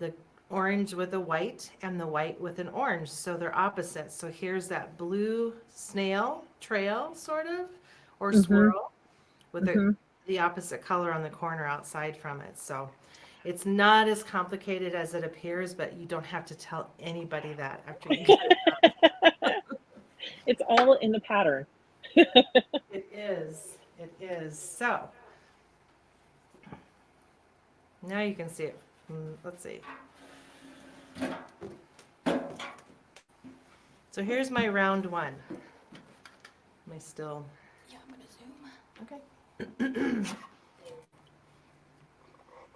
the orange with a white, and the white with an orange. So they're opposite. So here's that blue snail trail, sort of, or swirl, with the opposite color on the corner outside from it. So it's not as complicated as it appears, but you don't have to tell anybody that after you get it. It's all in the pattern. It is. It is. So now you can see it. Let's see. So here's my round one. Am I still? Yeah, I'm gonna zoom. Okay.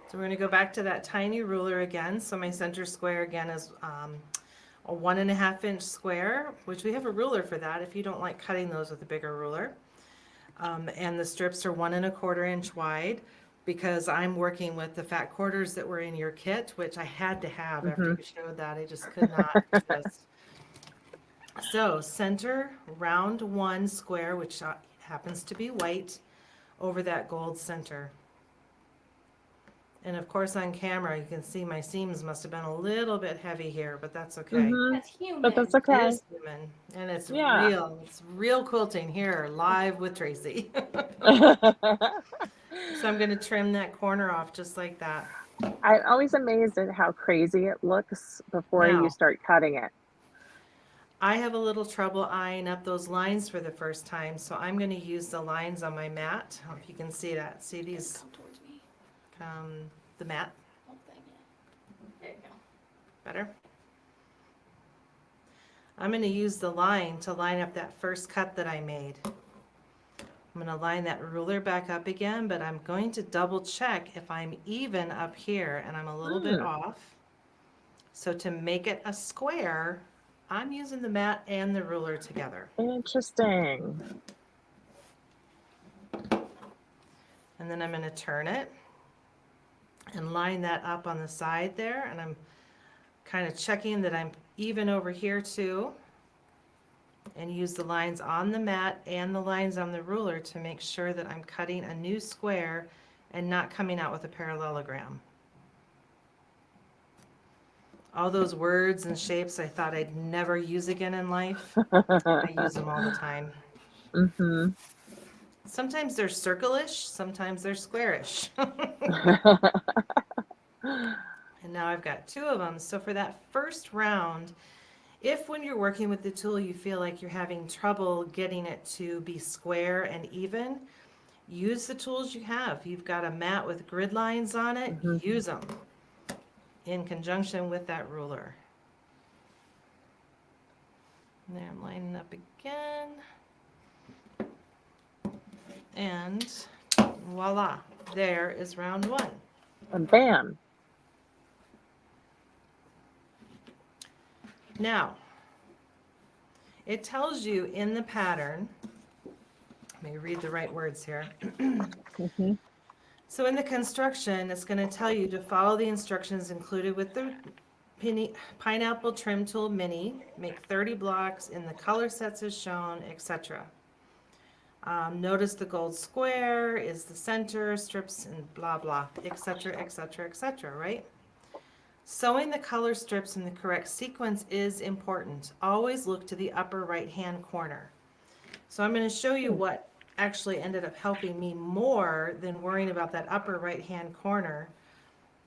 So we're going to go back to that tiny ruler again. So my center square again is a 1.5 inch square, which we have a ruler for that if you don't like cutting those with a bigger ruler. And the strips are 1.25 inch wide because I'm working with the fat quarters that were in your kit, which I had to have after you showed that. I just could not resist. So center round one square, which happens to be white, over that gold center. And of course on camera you can see my seams must have been a little bit heavy here, but that's okay. That's human. But that's It okay. is human, and it's Yeah. real. It's real quilting here, live with Tracy. So I'm gonna trim that corner off just like that. I'm always amazed at how crazy it looks before you Now, start cutting it. I have a little trouble eyeing up those lines for the first time, so I'm gonna use the lines on my mat. I don't know if you can see that. See these, Come towards me. the mat Oh, thank you. There you go. better? I'm gonna use the line to line up that first cut that I made. I'm going to line that ruler back up again, but I'm going to double check if I'm even up here and I'm a little bit off. So to make it a square, I'm using the mat and the ruler together. Interesting. And then I'm going to turn it and line that up on the side there. And I'm kind of checking that I'm even over here too. And use the lines on the mat and the lines on the ruler to make sure that I'm cutting a new square and not coming out with a parallelogram. All those words and shapes I thought I'd never use again in life, I use them all the time. Sometimes they're circle-ish, sometimes they're squarish. And now I've got 2 of them. So for that first round, if when you're working with the tool you feel like you're having trouble getting it to be square and even, use the tools you have. You've got a mat with grid lines on it, use them. in conjunction with that ruler. And there, I'm lining up again. And voila, there is round one. And bam. Now, it tells you in the pattern, let me read the right words here. Mm-hmm. So in the construction, it's going to tell you to follow the instructions included with the pineapple trim tool mini, make 30 blocks in the color sets as shown, etc. Notice the gold square is the center, strips and blah blah, etc., etc., etc., right? Sewing the color strips in the correct sequence is important. Always look to the upper right-hand corner. So I'm going to show you what actually ended up helping me more than worrying about that upper right-hand corner.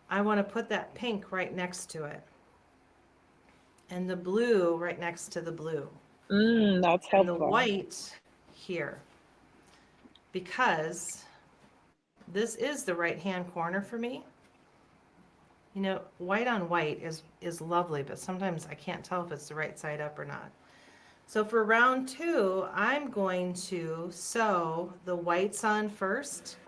I want to put that pink right next to it. And the blue right next to the blue. That's And the helpful. white here. Because this is the right-hand corner for me. You know, white on white is lovely, but sometimes I can't tell if it's the right side up or not. So for round two, I'm going to sew the whites on first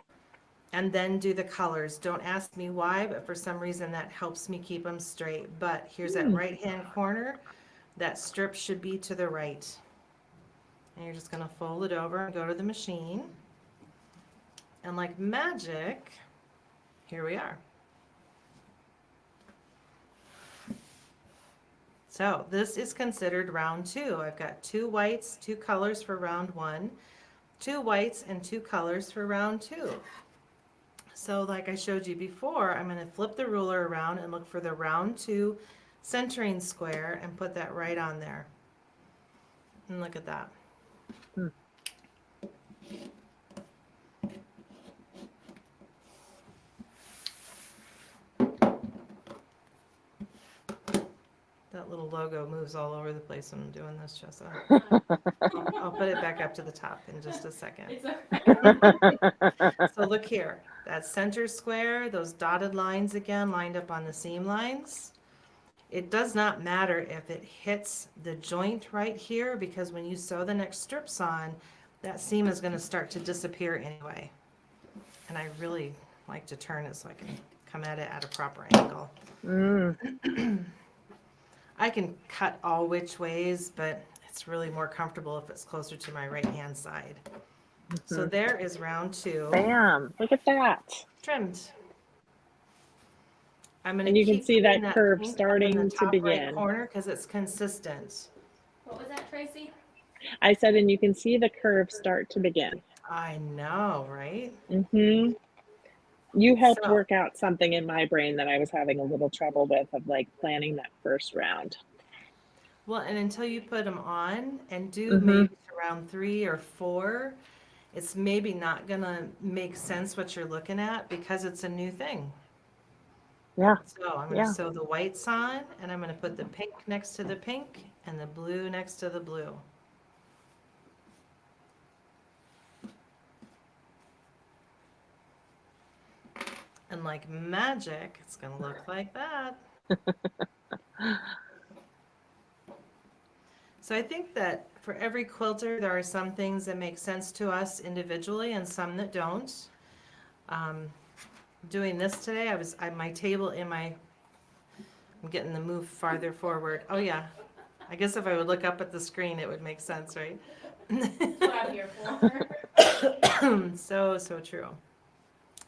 and then do the colors. Don't ask me why, but for some reason that helps me keep them straight. But here's that right-hand corner. That strip should be to the right. And you're just going to fold it over and go to the machine. And like magic, here we are. So this is considered round two. I've got 2 whites, 2 colors for round one, 2 whites and 2 colors for round two. So like I showed you before, I'm going to flip the ruler around and look for the round two centering square and put that right on there. And look at that. That little logo moves all over the place when I'm doing this, Jessa. I'll put it back up to the top in just a second. So look here, that center square, those dotted lines again lined up on the seam lines. It does not matter if it hits the joint right here, because when you sew the next strips on, that seam is going to start to disappear anyway. And I really like to turn it so I can come at it at a proper angle. I can cut all which ways, but it's really more comfortable if it's closer to my right hand side. So there is round two. Bam! Look at that. Trimmed. I'm going And to you can keep see that putting curve pink up starting in the to top right begin. corner because it's consistent. What was that, Tracy? I said, and you can see the curve start to begin. I know, right? You helped So- work out something in my brain that I was having a little trouble with, of like planning that first round. Well, and until you put them on and do maybe to round 3 or 4, it's maybe not going to make sense what you're looking at because it's a new thing. Yeah. So I'm going to sew the whites on, and I'm going to put the pink next to the pink and the blue next to the blue. And like magic, it's going to look like that. So I think that for every quilter, there are some things that make sense to us individually and some that don't. Doing this today, my table in my, I'm getting the move farther forward. Oh yeah, I guess if I would look up at the screen, it would make sense, right? That's what I'm here for. So true.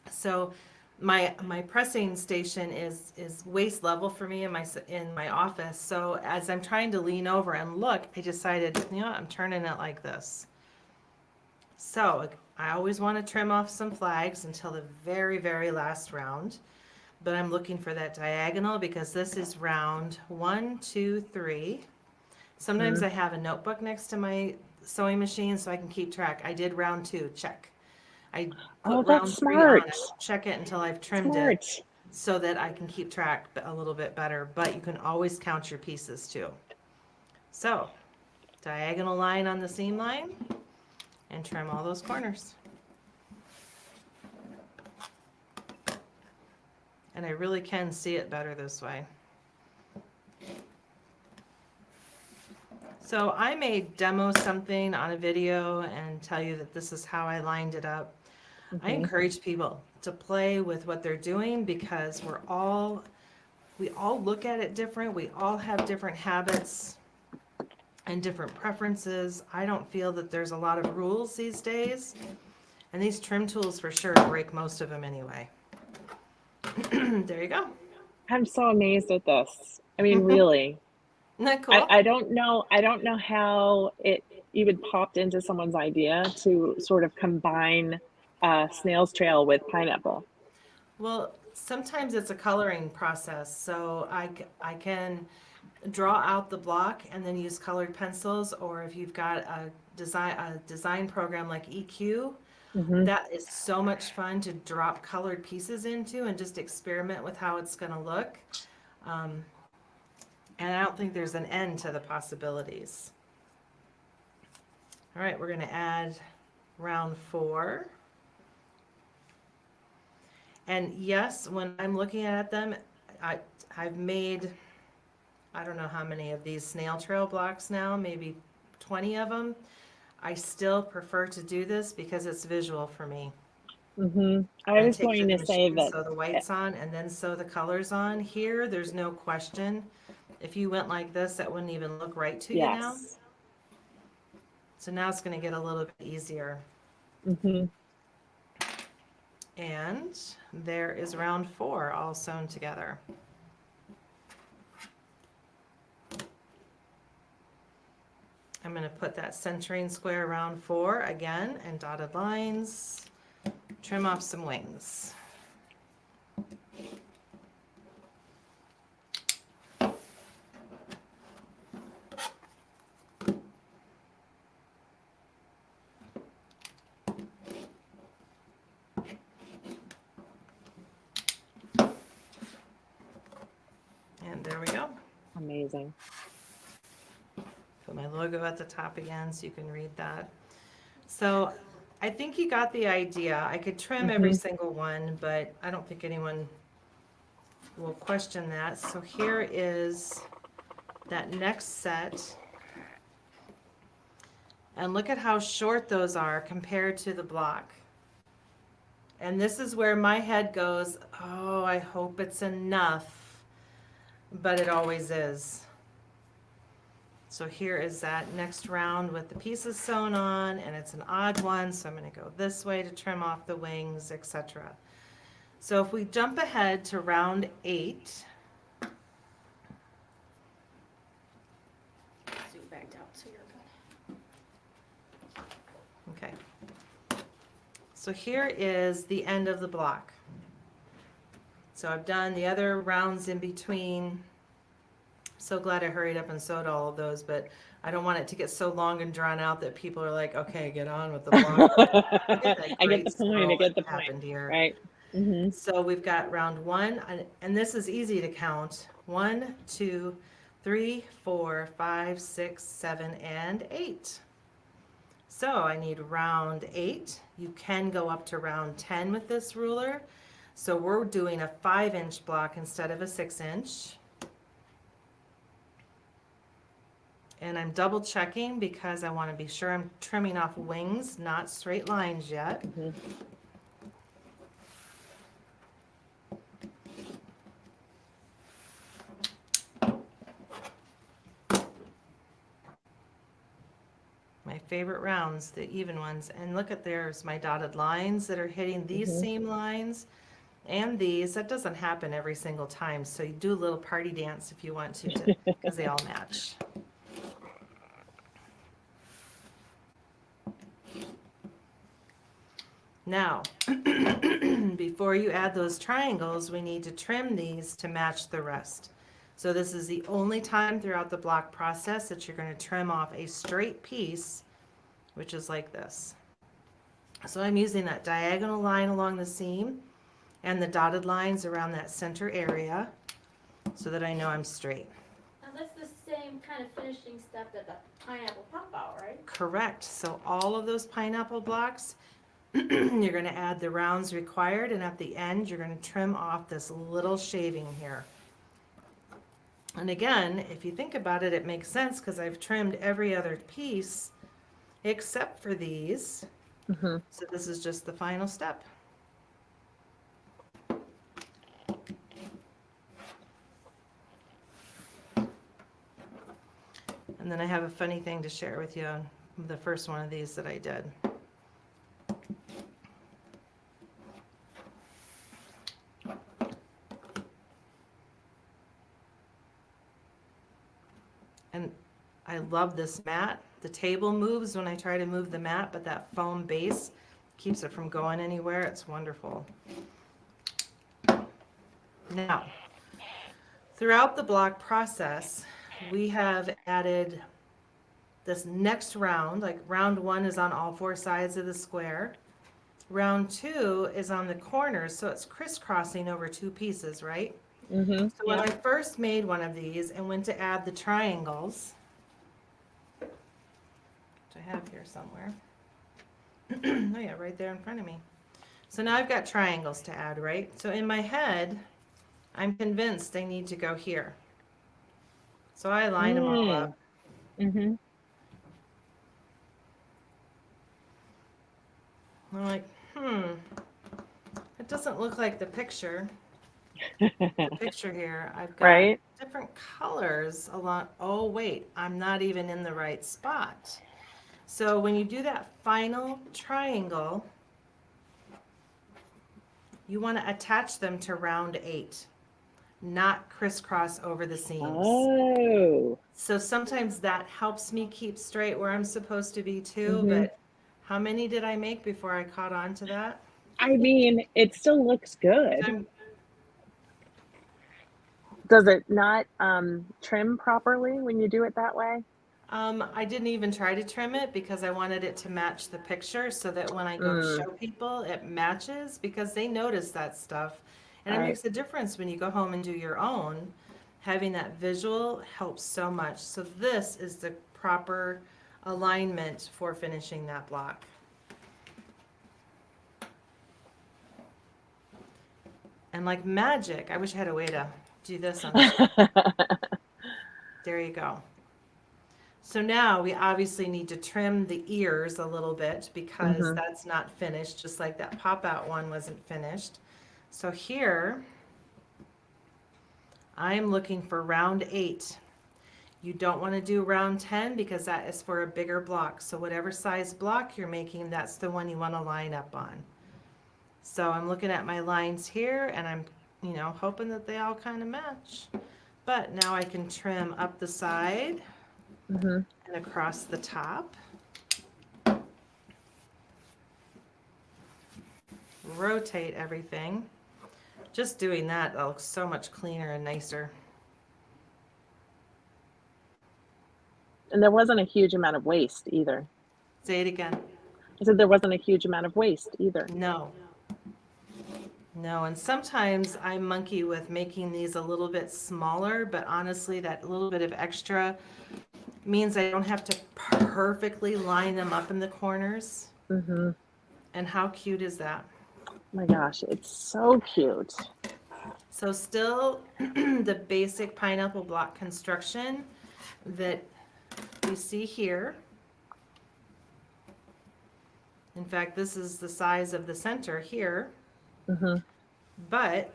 So my pressing station is waist level for me in my office. So as I'm trying to lean over and look, I decided, you know what, I'm turning it like this. So I always want to trim off some flags until the very, very last round. But I'm looking for that diagonal because this is round 1, 2, 3. Sometimes I have a notebook next to my sewing machine so I can keep track. I did round 2, check. I put round 3 on. I won't check it until I've trimmed it so that I can keep track a little bit better. But you can always count your pieces too. So diagonal line on the seam line and trim all those corners. And I really can see it better this way. So I may demo something on a video and tell you that this is how I lined it up. I encourage people to play with what they're doing because we all look at it different. We all have different habits and different preferences. I don't feel that there's a lot of rules these days. And these trim tools for sure break most of them anyway. There you go. I'm so amazed at this. I mean, really. Isn't that cool? I don't know how it even popped into someone's idea to sort of combine snail's trail with pineapple. Well, sometimes it's a coloring process. So I can draw out the block and then use colored pencils, or if you've got a design program like EQ, that is so much fun to drop colored pieces into and just experiment with how it's going to look. And I don't think there's an end to the possibilities. All right, we're going to add round 4. And yes, when I'm looking at them, I've made, I don't know how many of these snail trail blocks now, maybe 20 of them. I still prefer to do this because it's visual for me. I was going to say that. Sew the whites on and then sew the colors on. Here, there's no question. If you went like this, that wouldn't even look right to you now. So now it's going to get a little bit easier. And there is round 4 all sewn together. I'm going to put that centering square around 4 again and dotted lines, trim off some wings. And there we go. Amazing. Put my logo at the top again so you can read that. So I think you got the idea. I could trim every single one, but I don't think anyone will question that. So here is that next set. And look at how short those are compared to the block. And this is where my head goes, oh, I hope it's enough. But it always is. So here is that next round with the pieces sewn on, and it's an odd one, so I'm going to go this way to trim off the wings, etc. So if we jump ahead to round 8. Zoom back down so you're good. Okay. So here is the end of the block. So I've done the other rounds in between. So glad I hurried up and sewed all of those, but I don't want it to get so long and drawn out that people are like, okay, get on with the block. I get the point. I get the point. Here. Right. So we've got round 1, and this is easy to count. 1, 2, 3, 4, 5, 6, 7, and 8. So I need round 8. You can go up to round 10 with this ruler. So we're doing a 5-inch block instead of a 6-inch. And I'm double checking because I want to be sure I'm trimming off wings, not straight lines yet. My favorite rounds, the even ones. And look at there's my dotted lines that are hitting these seam lines and these. That doesn't happen every single time. So you do a little party dance if you want to because they all match. Now, before you add those triangles, we need to trim these to match the rest. So this is the only time throughout the block process that you're going to trim off a straight piece, which is like this. So I'm using that diagonal line along the seam and the dotted lines around that center area so that I know I'm straight. Now that's the same kind of finishing step that the pineapple pop out, right? Correct. So all of those pineapple blocks, You're going to add the rounds required, and at the end, you're going to trim off this little shaving here. And again, if you think about it, it makes sense because I've trimmed every other piece except for these. Mm-hmm. So this is just the final step. And then I have a funny thing to share with you on the first one of these that I did. And I love this mat. The table moves when I try to move the mat, but that foam base keeps it from going anywhere. It's wonderful. Now, throughout the block process, we have added this next round, like round 1 is on all 4 sides of the square. Round 2 is on the corners, so it's crisscrossing over 2 pieces, right? Mm-hmm. So when I first made one of these and went to add the triangles, which I have here somewhere. Oh yeah, right there in front of me. So now I've got triangles to add, right? So in my head, I'm convinced I need to go here. So I line them all up. Mm-hmm. I'm like, it doesn't look like the picture. The picture here, I've got Right. different colors along. Oh wait, I'm not even in the right spot. So when you do that final triangle, you want to attach them to round 8, not crisscross over the seams. Oh. So sometimes that helps me keep straight where I'm supposed to be too, Mhm. but how many did I make before I caught on to that? I mean, it still looks good. I'm- Does it not trim properly when you do it that way? I didn't even try to trim it because I wanted it to match the picture so that when I go to show people, it matches because they notice that stuff. And it Right. makes a difference when you go home and do your own. Having that visual helps so much. So this is the proper alignment for finishing that block. And like magic, I wish I had a way to do this on the There you go. So now we obviously need to trim the ears a little bit because Mhm. that's not finished, just like that pop-out one wasn't finished. So here, I'm looking for round 8. You don't want to do round 10 because that is for a bigger block. So whatever size block you're making, that's the one you want to line up on. So I'm looking at my lines here and I'm, hoping that they all kind of match. But now I can trim up the side Mhm. and across the top. Rotate everything. Just doing that looks so much cleaner and nicer. And there wasn't a huge amount of waste either. Say it again. I said there wasn't a huge amount of waste either. No. No, and sometimes I monkey with making these a little bit smaller, but honestly, that little bit of extra means I don't have to perfectly line them up in the corners. Mhm. And how cute is that? Oh my gosh, it's so cute. So still the basic pineapple block construction that you see here. In fact, this is the size of the center here, Mhm. but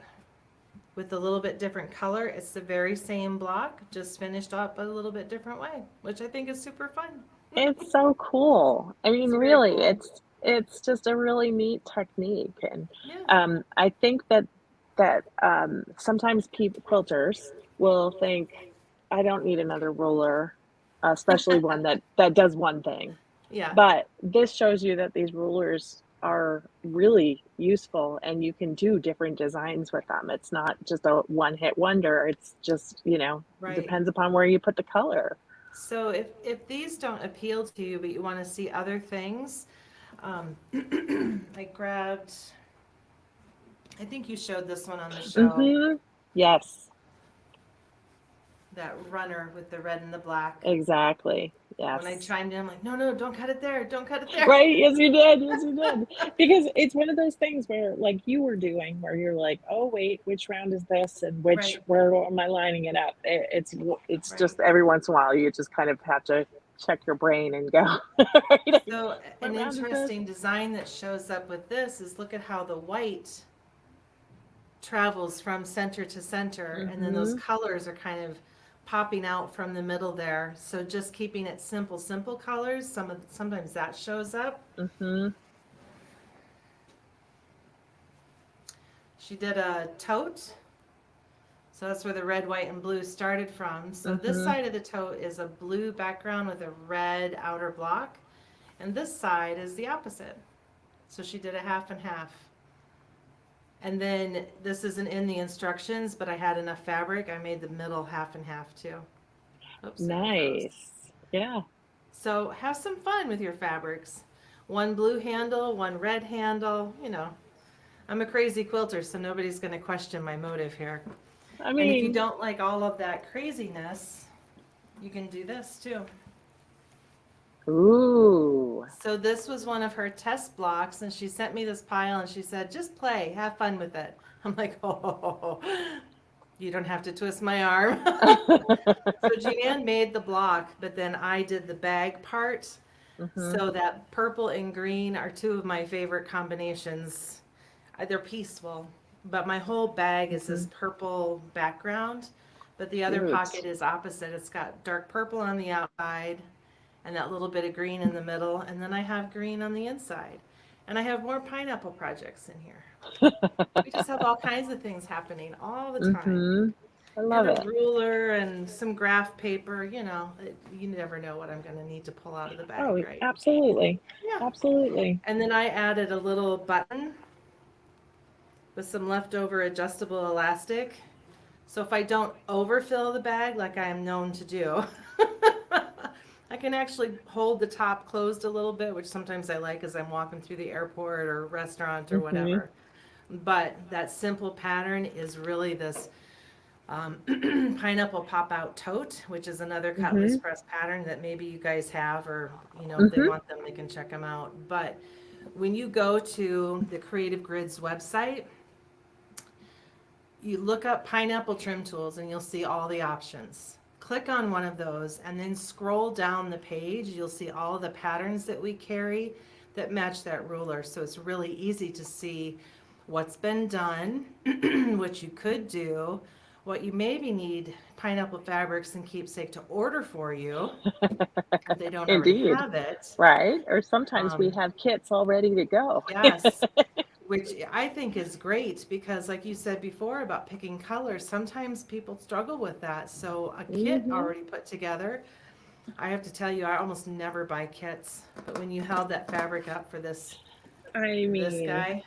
with a little bit different color, it's the very same block, just finished up a little bit different way, which I think is super fun. It's so cool. I mean, It's very really, cool. it's just a really neat technique, and Yeah. I think that sometimes quilters will think, I don't need another ruler, especially one that does one thing. Yeah. But this shows you that these rulers are really useful and you can do different designs with them. It's not just a one-hit wonder. It's just, Right. depends upon where you put the color. So if these don't appeal to you, but you want to see other things, I grabbed, I think you showed this one on the show. Mhm. Yes. that runner with the red and the black. Exactly. When I Yes. chimed in, I'm like, no, no, don't cut it there. Don't cut it there. Right. Yes, you did. Yes, you did. Because it's one of those things where, like you were doing, where you're like, oh, wait, which round is this, and Right. where am I lining it up? It's Right. just every once in a while you just kind of have to check your brain and go. Right? So What an round is this? interesting design that shows up with this is look at how the white travels from center to center, and then those Mm-hmm. colors are kind of popping out from the middle there. So just keeping it simple colors. Sometimes that shows up. Mm-hmm. She did a tote. So that's where the red, white, and blue started from. So this Mm-hmm. side of the tote is a blue background with a red outer block. And this side is the opposite. So she did a half and half. And then this isn't in the instructions, but I had enough fabric. I made the middle half and half too. Oops, it froze. Nice. Yeah. So have some fun with your fabrics. One blue handle, one red handle, you know. I'm a crazy quilter, so nobody's going to question my motive here. I And if you mean, don't like all of that craziness, you can do this too. ooh. So this was one of her test blocks, and she sent me this pile, and she said, just play, have fun with it. I'm like, oh, you don't have to twist my arm. So Jeanne made the block, but then I did the bag part. Mm-hmm. So that purple and green are two of my favorite combinations. They're peaceful, but my whole bag is this purple background, but the other Cute. pocket is opposite. It's got dark purple on the outside and that little bit of green in the middle, and then I have green on the inside. And I have more pineapple projects in here. We just have all kinds of things happening all the time. Mm-hmm. I love And a it. ruler and some graph paper, you know, you never know what I'm going to need to pull out of the bag, Oh, right? absolutely. Yeah. Absolutely. And then I added a little button with some leftover adjustable elastic. So if I don't overfill the bag like I am known to do, I can actually hold the top closed a little bit, which sometimes I like as I'm walking through the airport or restaurant or Mm-hmm. whatever. But that simple pattern is really this pineapple pop-out tote, which is another cutlass press pattern that maybe you guys have, or you know, if they want them, they can check them out. But when you go to the Creative Grids website, you look up pineapple trim tools and you'll see all the options. Click on one of those and then scroll down the page. You'll see all the patterns that we carry that match that ruler. So it's really easy to see what's been done, what you could do, what you maybe need Pineapple Fabrics and Keepsake to order for you if they don't already Indeed. have it. Right? Or sometimes we have kits all ready to go. Yes. Which I think is great because, like you said before about picking colors, sometimes people struggle with that. So a kit already put together, I have to tell you, I almost never buy kits. But when you held that fabric up for this I this mean, guy,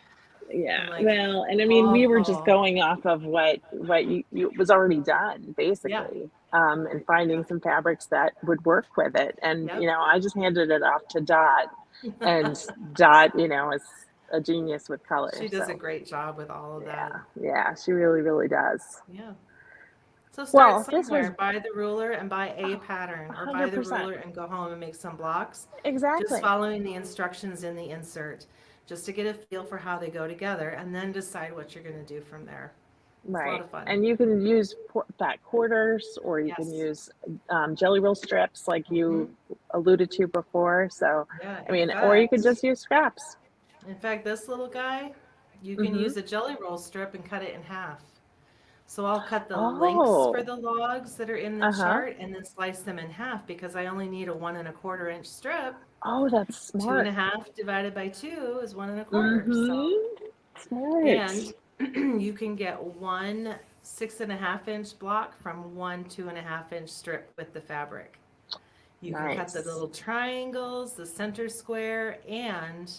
yeah. I'm like, Well, and I mean, we were just oh, going off of what you was already done, yeah, basically, and finding some fabrics that would work with it. And yep. you know, I just handed it off to Dot, and Dot, you know, is a genius with color. She does a So great job with all of that. yeah, she really, really does. Yeah. So start Well, this was somewhere. Buy the ruler and buy a pattern, or buy the 100%. ruler and go home and make some blocks. Just Exactly. following the instructions in the insert, just to get a feel for how they go together, and then decide what you're going to do from there. It's a lot Right. of fun. And you can use fat quarters, or you can Yes. use jelly roll strips like you alluded to before. So, Yeah, I mean, or you could just use scraps. in fact, this little guy, you can use a jelly roll strip and cut it in half. So I'll cut the lengths for Oh, the logs that are in the uh-huh. chart and then slice them in half because I only need a 1 1/4 inch strip. Oh, that's 2 smart. 1/2 divided by 2 is 1 1/4. So, Smart. and you can get one 6 1/2 inch block from one 2 1/2 inch strip with the fabric. You can cut the Nice. little triangles, the center square, and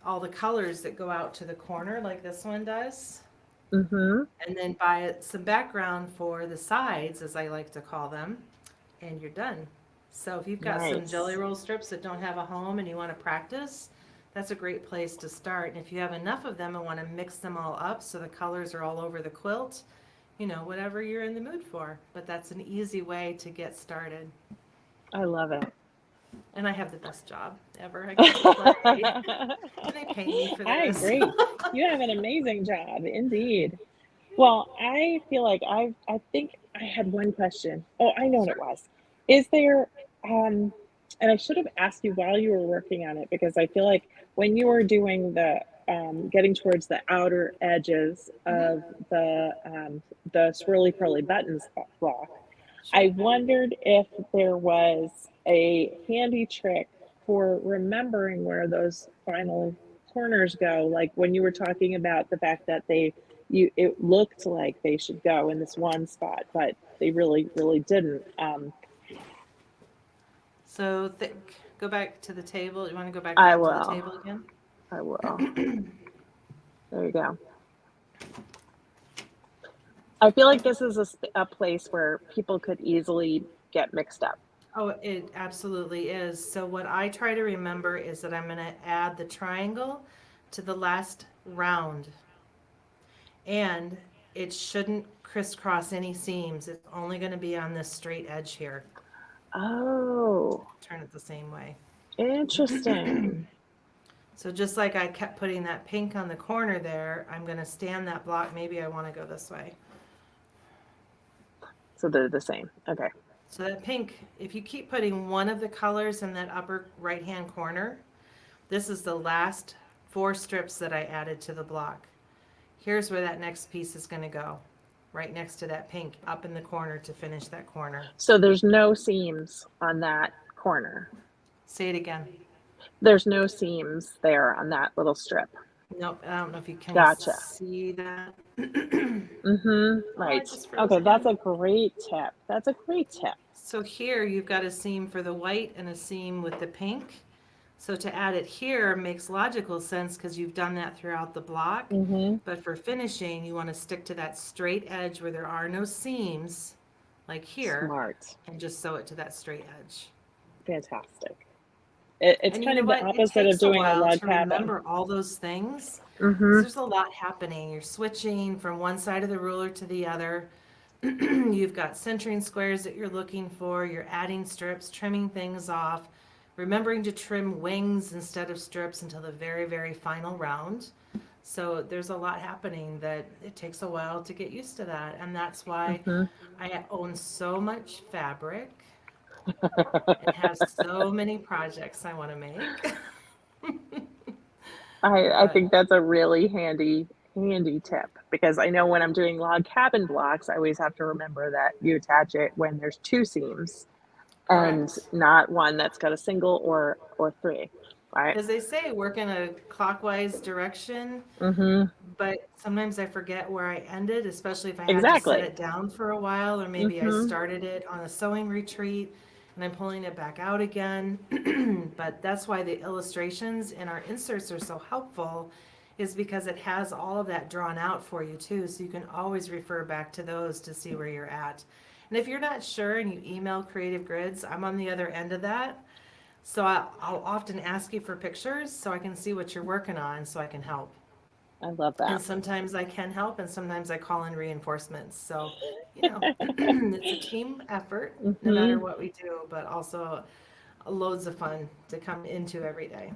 all the colors that go out to the corner like this one does. Mm-hmm. And then buy some background for the sides, as I like to call them, and you're done. So if you've got some jelly Nice. roll strips that don't have a home and you want to practice, that's a great place to start. And if you have enough of them and want to mix them all up so the colors are all over the quilt, whatever you're in the mood for. But that's an easy way to get started. I love it. And I have the best job ever. I get to play. And they pay me for I this. agree. You have an amazing job, indeed. Well, I feel like I think I had one question. Oh, I know what it was. Is there, and I should have asked you while you were working on it because I feel like when you were doing the getting towards the outer edges Mhm. of the swirly pearly buttons block, Sure. I wondered if there was a handy trick for remembering where those final corners go. Like when you were talking about the fact that it looked like they should go in this one spot, but they really, really didn't. So go back to the table. You want to go back I down to the will. table again? I will. There you go. I feel like this is a place where people could easily get mixed up. Oh, it absolutely is. So what I try to remember is that I'm going to add the triangle to the last round. And it shouldn't crisscross any seams. It's only going to be on this straight edge here. Oh, Turn it the same way. interesting. So just like I kept putting that pink on the corner there, I'm going to stand that block. Maybe I want to go this way. So they're the same. Okay. So that pink, if you keep putting one of the colors in that upper right-hand corner, this is the last 4 strips that I added to the block. Here's where that next piece is going to go, right next to that pink, up in the corner to finish that corner. So there's no seams on that corner. Say it again. There's no seams there on that little strip. Nope, I don't know if you can Gotcha. see that. Right. just froze Okay, that's again. a great tip. That's a great tip. So here you've got a seam for the white and a seam with the pink. So to add it here makes logical sense because you've done that throughout the block. But for finishing, you want to stick to that straight edge where there are no seams, like here, Smart. and just sew it to that straight edge. Fantastic. It's And you kind know of the what? It opposite of takes a doing a while log to cabin. remember all those things. Mm-hmm. There's a lot happening. You're switching from one side of the ruler to the other. You've got centering squares that you're looking for. You're adding strips, trimming things off, remembering to trim wings instead of strips until the very, very final round. So there's a lot happening that it takes a while to get used to that. And that's why I own so much fabric and have so many projects I want to make. I But think that's a really handy tip because I know when I'm doing log cabin blocks, I always have to remember that you attach it when there's 2 seams and correct. not one that's got a single or 3, right? As they say, work in a clockwise direction, Mm-hmm. but sometimes I forget where I ended, especially if I had to set Exactly. it down for a while, or maybe I Mm-hmm. started it on a sewing retreat and I'm pulling it back out again. But that's why the illustrations in our inserts are so helpful, is because it has all of that drawn out for you too, so you can always refer back to those to see where you're at. And if you're not sure and you email Creative Grids, I'm on the other end of that. So I'll often ask you for pictures so I can see what you're working on so I can help. I love And that. sometimes I can help and sometimes I call in reinforcements. So, it's a team effort no matter Mm-hmm. what we do, but also loads of fun to come into every day.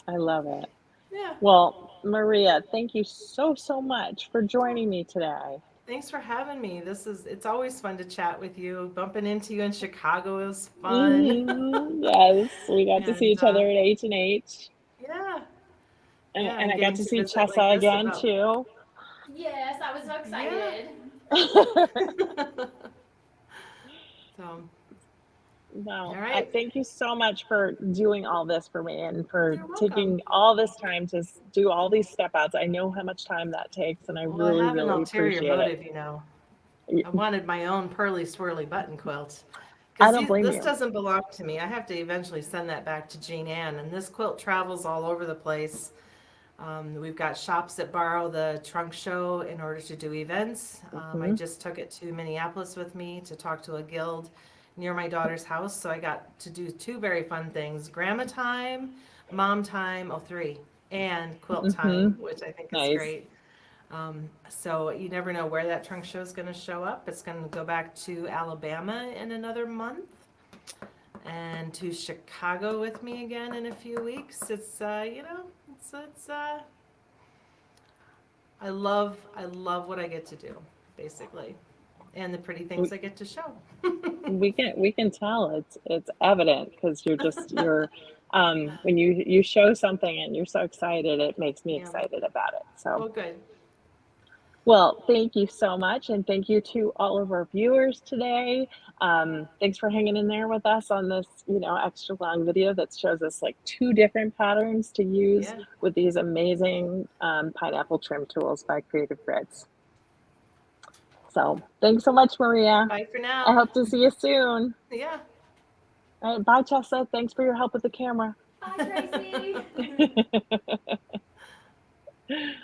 I love it. Yeah. Well, Maria, thank you so, so much for joining me today. Thanks for having me. It's always fun to chat with you. Bumping into you in Chicago is fun. Yes, we got to see And each other at H&H. yeah, And and I got getting to to see visit like Chessa this again about too. Yes, I was so yeah. excited. So, Well, all right. thank you so much for doing all this for me and for You're welcome. taking all this time to do all these step outs. I know how much time that takes, and I Well, I really, have an really ulterior appreciate it. motive. I wanted my own pearly swirly button quilt. I Because don't blame this you. doesn't belong to me. I have to eventually send that back to Jean Ann. And this quilt travels all over the place. We've got shops that borrow the trunk show in order to do events. I just took it to Minneapolis with me to talk to a guild near my daughter's house. So I got to do 2 very fun things: grandma time, mom time, 3, and quilt time, which I think is Nice. great. So you never know where that trunk show is going to show up. It's going to go back to Alabama in another month and to Chicago with me again in a few weeks. It's I love what I get to do, basically, and the pretty things I get to show. We can tell it's evident because you're when you show something and you're so excited, it makes me Yeah. excited about it. So Well, good. well, thank you so much, and thank you to all of our viewers today. Thanks for hanging in there with us on this, extra long video that shows us like 2 different patterns to use Yeah. with these amazing pineapple trim tools by Creative Grids. So thanks so much, Maria. Bye for I now. hope to see you soon. Yeah. All right, bye, Chessa. Thanks for your help with the camera. Bye, Tracy.